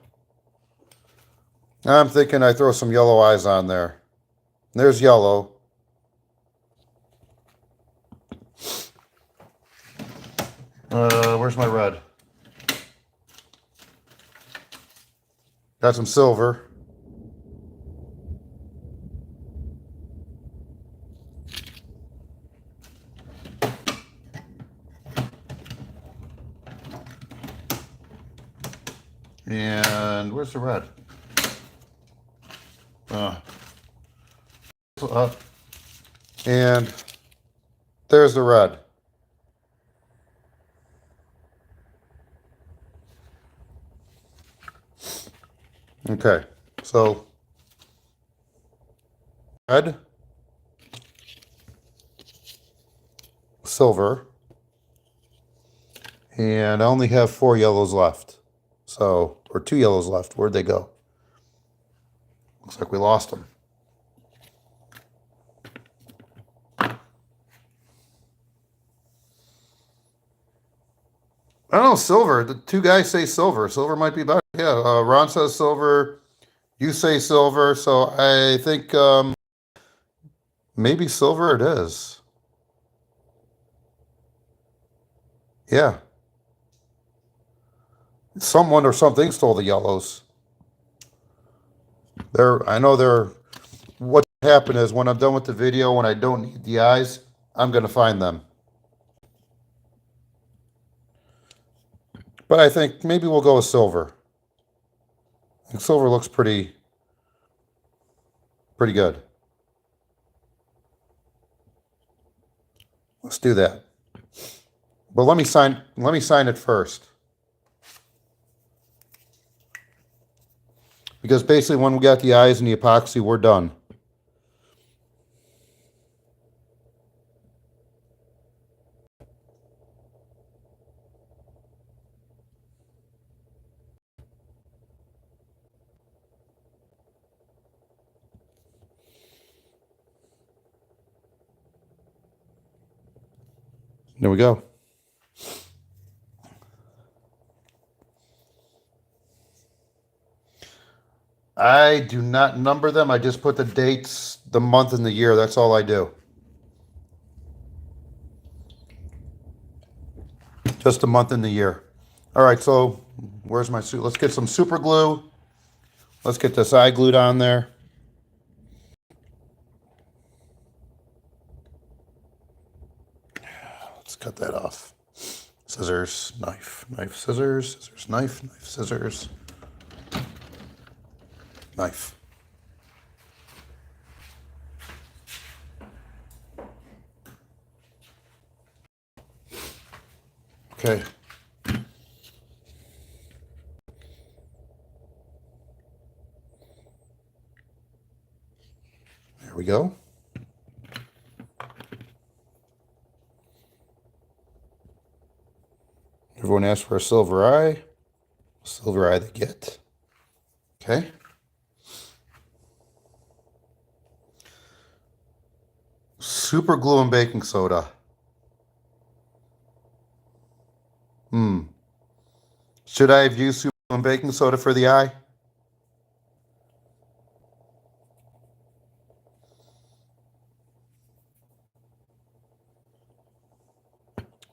I'm thinking I throw some yellow eyes on there. There's yellow. Where's my red? Got some silver. And where's the red? Up. And there's the red. Okay, so red, silver, and I only have 4 yellows left. So, or 2 yellows left. Where'd they go? Looks like we lost them. I don't know, silver. The 2 guys say silver. Silver might be better. Yeah, Ron says silver. You say silver. So I think maybe silver it is. Yeah. Someone or something stole the yellows. I know they're, what happened is when I'm done with the video, when I don't need the eyes, I'm going to find them. But I think maybe we'll go with silver. I think silver looks pretty good. Let's do that. But let me sign it first. Because basically when we got the eyes and the epoxy, we're done. There we go. I do not number them. I just put the dates, the month, and the year. That's all I do. Just the month and the year. All right, so where's my suit? Let's get some super glue. Let's get this eye glued on there. Let's cut that off. Scissors, knife, knife, scissors, scissors, knife, knife, scissors, knife. Okay. There we go. Everyone asks for a silver eye. Silver eye they get. Okay. Super glue and baking soda. Should I have used super glue and baking soda for the eye?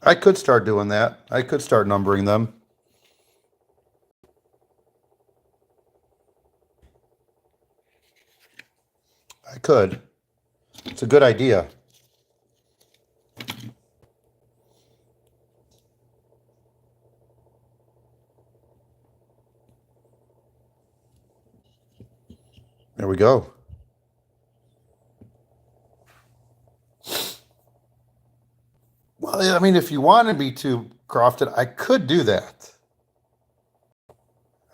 I could start doing that. I could start numbering them. I could. It's a good idea. There we go. Well, I mean, if you wanted me to craft it, I could do that.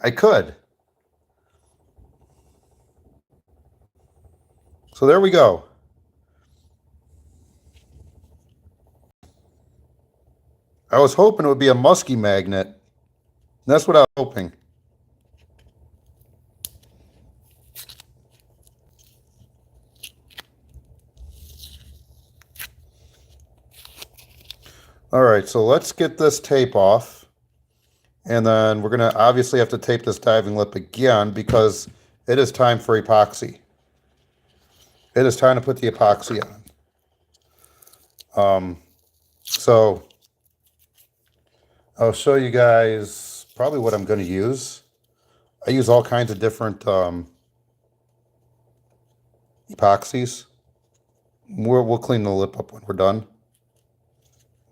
I could. So there we go. I was hoping it would be a musky magnet. That's what I was hoping. All right, so let's get this tape off. And then we're going to obviously have to tape this diving lip again because it is time for epoxy. It is time to put the epoxy on. So I'll show you guys probably what I'm going to use. I use all kinds of different epoxies. We'll clean the lip up when we're done.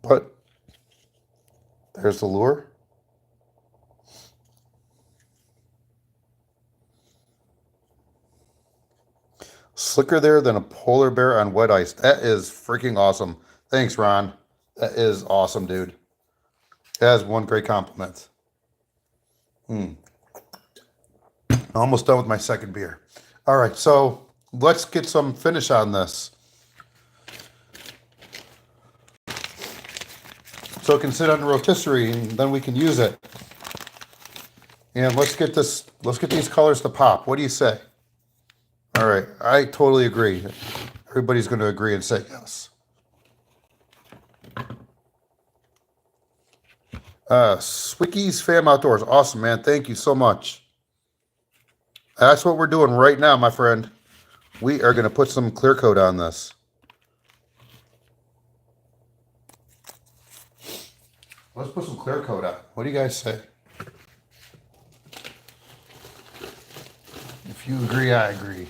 But there's the lure. Slicker there than a polar bear on wet ice. That is freaking awesome. Thanks, Ron. That is awesome, dude. That is one great compliment. Almost done with my second beer. All right, so let's get some finish on this. So it can sit on the rotisserie and then we can use it. And let's get these colors to pop. What do you say? All right, I totally agree. Everybody's going to agree and say yes. Swicky's Fam Outdoors. Awesome, man. Thank you so much. That's what we're doing right now, my friend. We are going to put some clear coat on this. Let's put some clear coat on. What do you guys say? If you agree, I agree.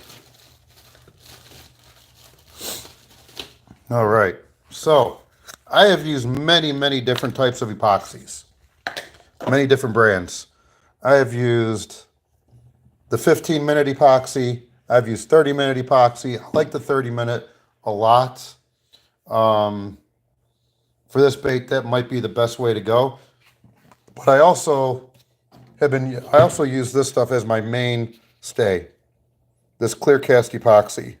All right. So I have used many different types of epoxies. Many different brands. I have used the 15-minute epoxy. I've used 30-minute epoxy. I like the 30-minute a lot. For this bait, that might be the best way to go. But I also use this stuff as my mainstay. This clear cast epoxy.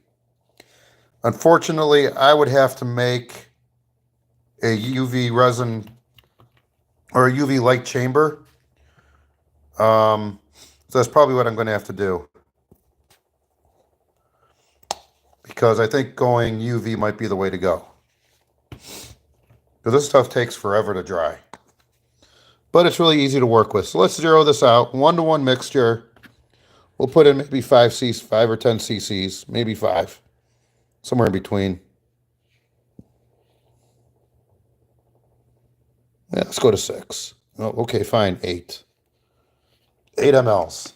Unfortunately, I would have to make a UV resin or a UV light chamber. So that's probably what I'm going to have to do. Because I think going UV might be the way to go. Because this stuff takes forever to dry. But it's really easy to work with. So let's zero this out. 1-to-1 mixture. We'll put in maybe 5 or 10 cc's. Maybe 5. Somewhere in between. Yeah, let's go to 6. Oh, okay, fine. 8. 8 mLs.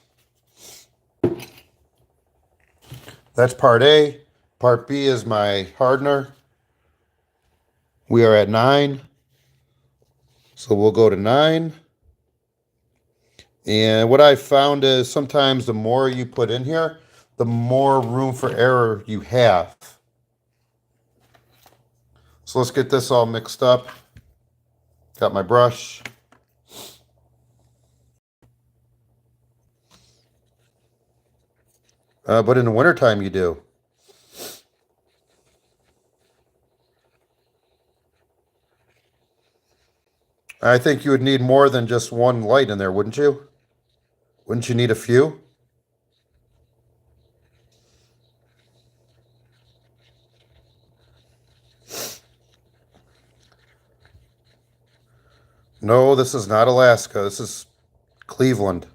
That's part A. Part B is my hardener. We are at 9. So we'll go to 9. And what I found is sometimes the more you put in here, the more room for error you have. So let's get this all mixed up. Got my brush. But in the wintertime you do. I think you would need more than just one light in there, wouldn't you? Wouldn't you need a few? No, this is not Alaska. This is Cleveland.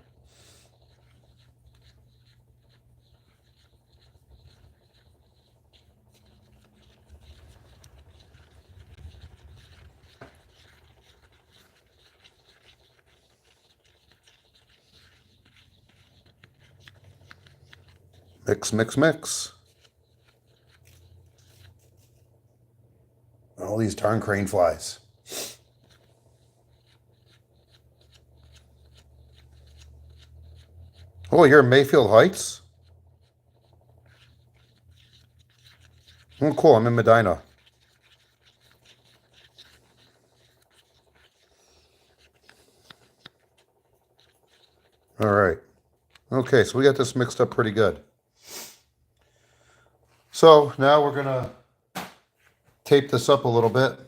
Mix, mix, mix. All these darn crane flies. Oh, you're in Mayfield Heights? Oh, cool. I'm in Medina. All right. Okay, so we got this mixed up pretty good. So now we're going to tape this up a little bit.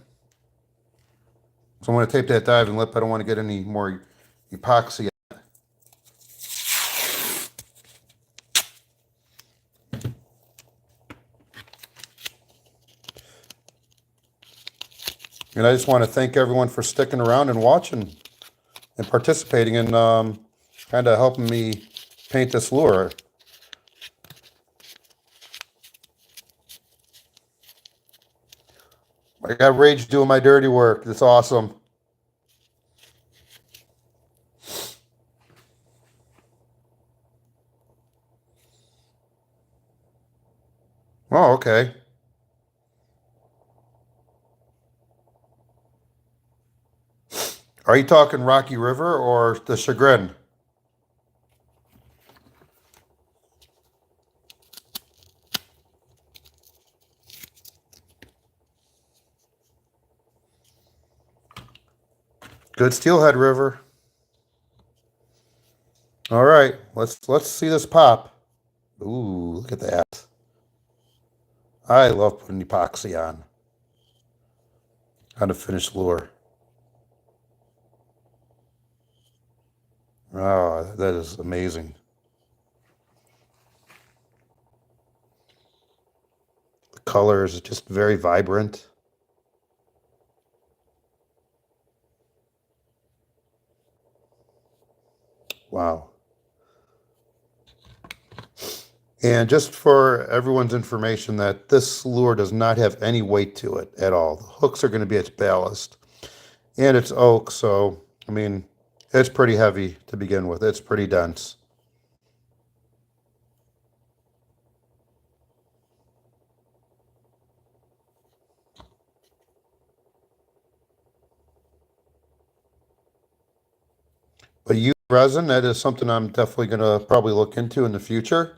So I'm going to tape that diving lip. I don't want to get any more epoxy. And I just want to thank everyone for sticking around and watching and participating in kind of helping me paint this lure. I got Rage doing my dirty work. That's awesome. Oh, okay. Are you talking Rocky River or the Chagrin? Good Steelhead River. All right, let's see this pop. Ooh, look at that. I love putting epoxy on a finished lure. Oh, that is amazing. The color is just very vibrant. Wow. And just for everyone's information, that this lure does not have any weight to it at all. The hooks are going to be its ballast. And it's oak, so, I mean, it's pretty heavy to begin with. It's pretty dense. But used resin, that is something I'm definitely going to probably look into in the future.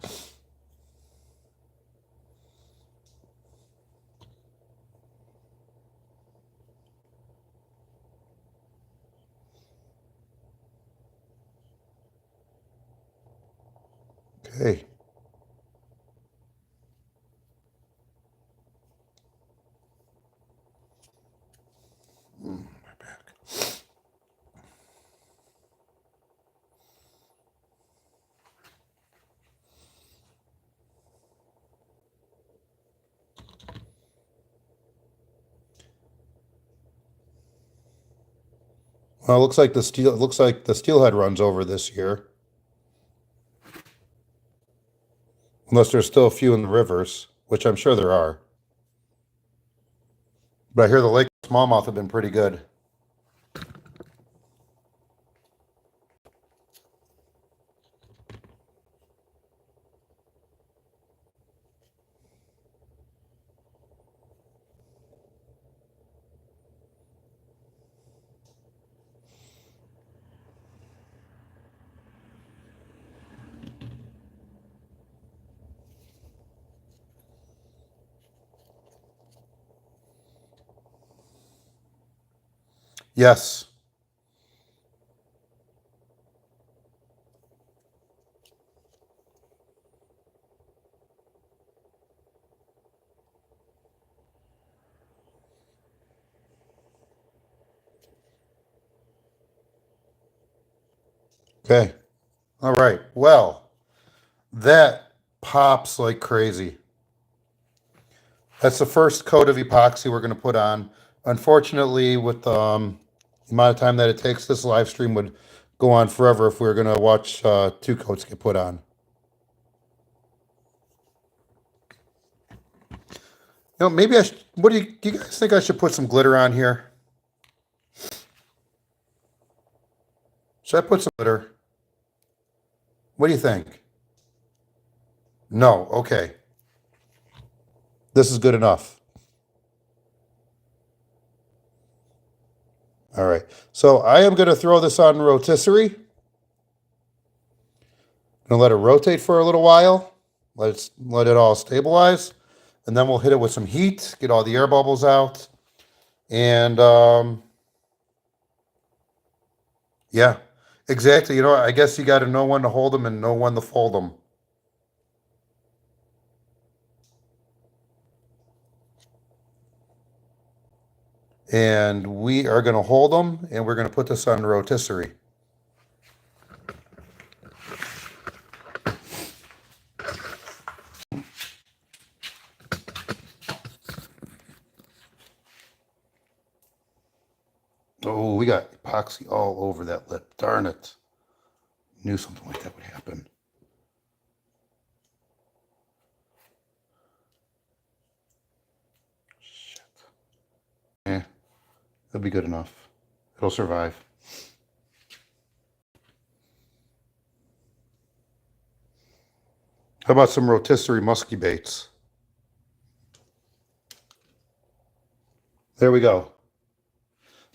Okay. My back. Well, it looks like the steelhead runs over this year. Unless there's still a few in the rivers, which I'm sure there are. But I hear the lake smallmouth have been pretty good. Yes. Okay. All right. Well, that pops like crazy. That's the first coat of epoxy we're going to put on. Unfortunately, with the amount of time that it takes, this live stream would go on forever if we were going to watch two coats get put on. You know, maybe I should, do you guys think I should put some glitter on here? Should I put some glitter? What do you think? No. Okay. This is good enough. All right. So I am going to throw this on rotisserie. Gonna let it rotate for a little while. Let it all stabilize, and then we'll hit it with some heat, get all the air bubbles out, and yeah, exactly. You know, I guess you got to know when to hold them and know when to fold them. And we are going to hold them, and we're going to put this on rotisserie. Oh, we got epoxy all over that lip. Darn it. Knew something like that would happen. Shit. Eh, it'll be good enough. It'll survive. How about some rotisserie musky baits? There we go.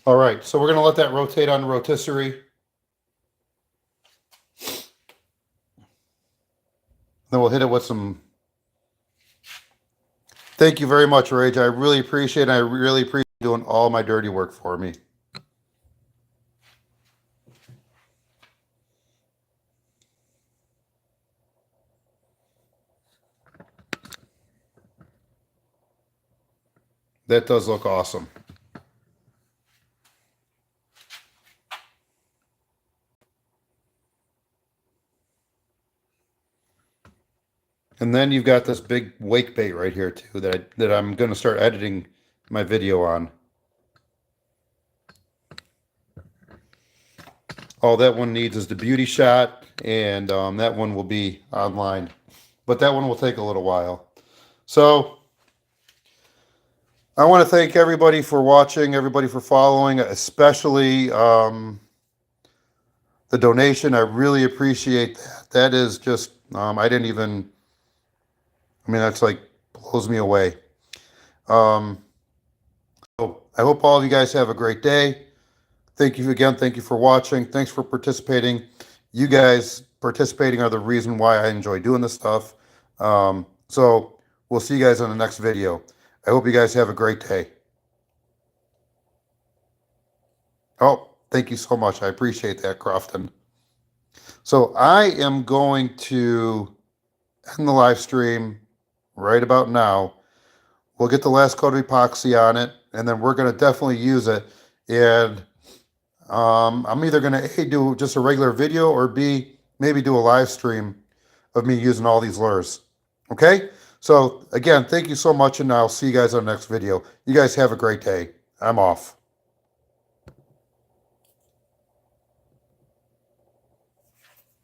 All right, so we're going to let that rotate on the rotisserie. Then we'll hit it with some. Thank you very much, Rage. I really appreciate it. I really appreciate you doing all my dirty work for me. That does look awesome. And then you've got this big wake bait right here too that I'm going to start editing my video on. All that one needs is the beauty shot, and that one will be online. But that one will take a little while. So I want to thank everybody for watching, everybody for following, especially the donation. I really appreciate that. That is just, I didn't even, I mean, that's like blows me away. So I hope all of you guys have a great day. Thank you again. Thank you for watching. Thanks for participating. You guys participating are the reason why I enjoy doing this stuff. So we'll see you guys on the next video. I hope you guys have a great day. Oh, thank you so much. I appreciate that, Crofton. So I am going to end the live stream right about now. We'll get the last coat of epoxy on it, and then we're going to definitely use it. And I'm either going to A, do just a regular video, or B, maybe do a live stream of me using all these lures. Okay? So again, thank you so much, and I'll see you guys on the next video. You guys have a great day. I'm off.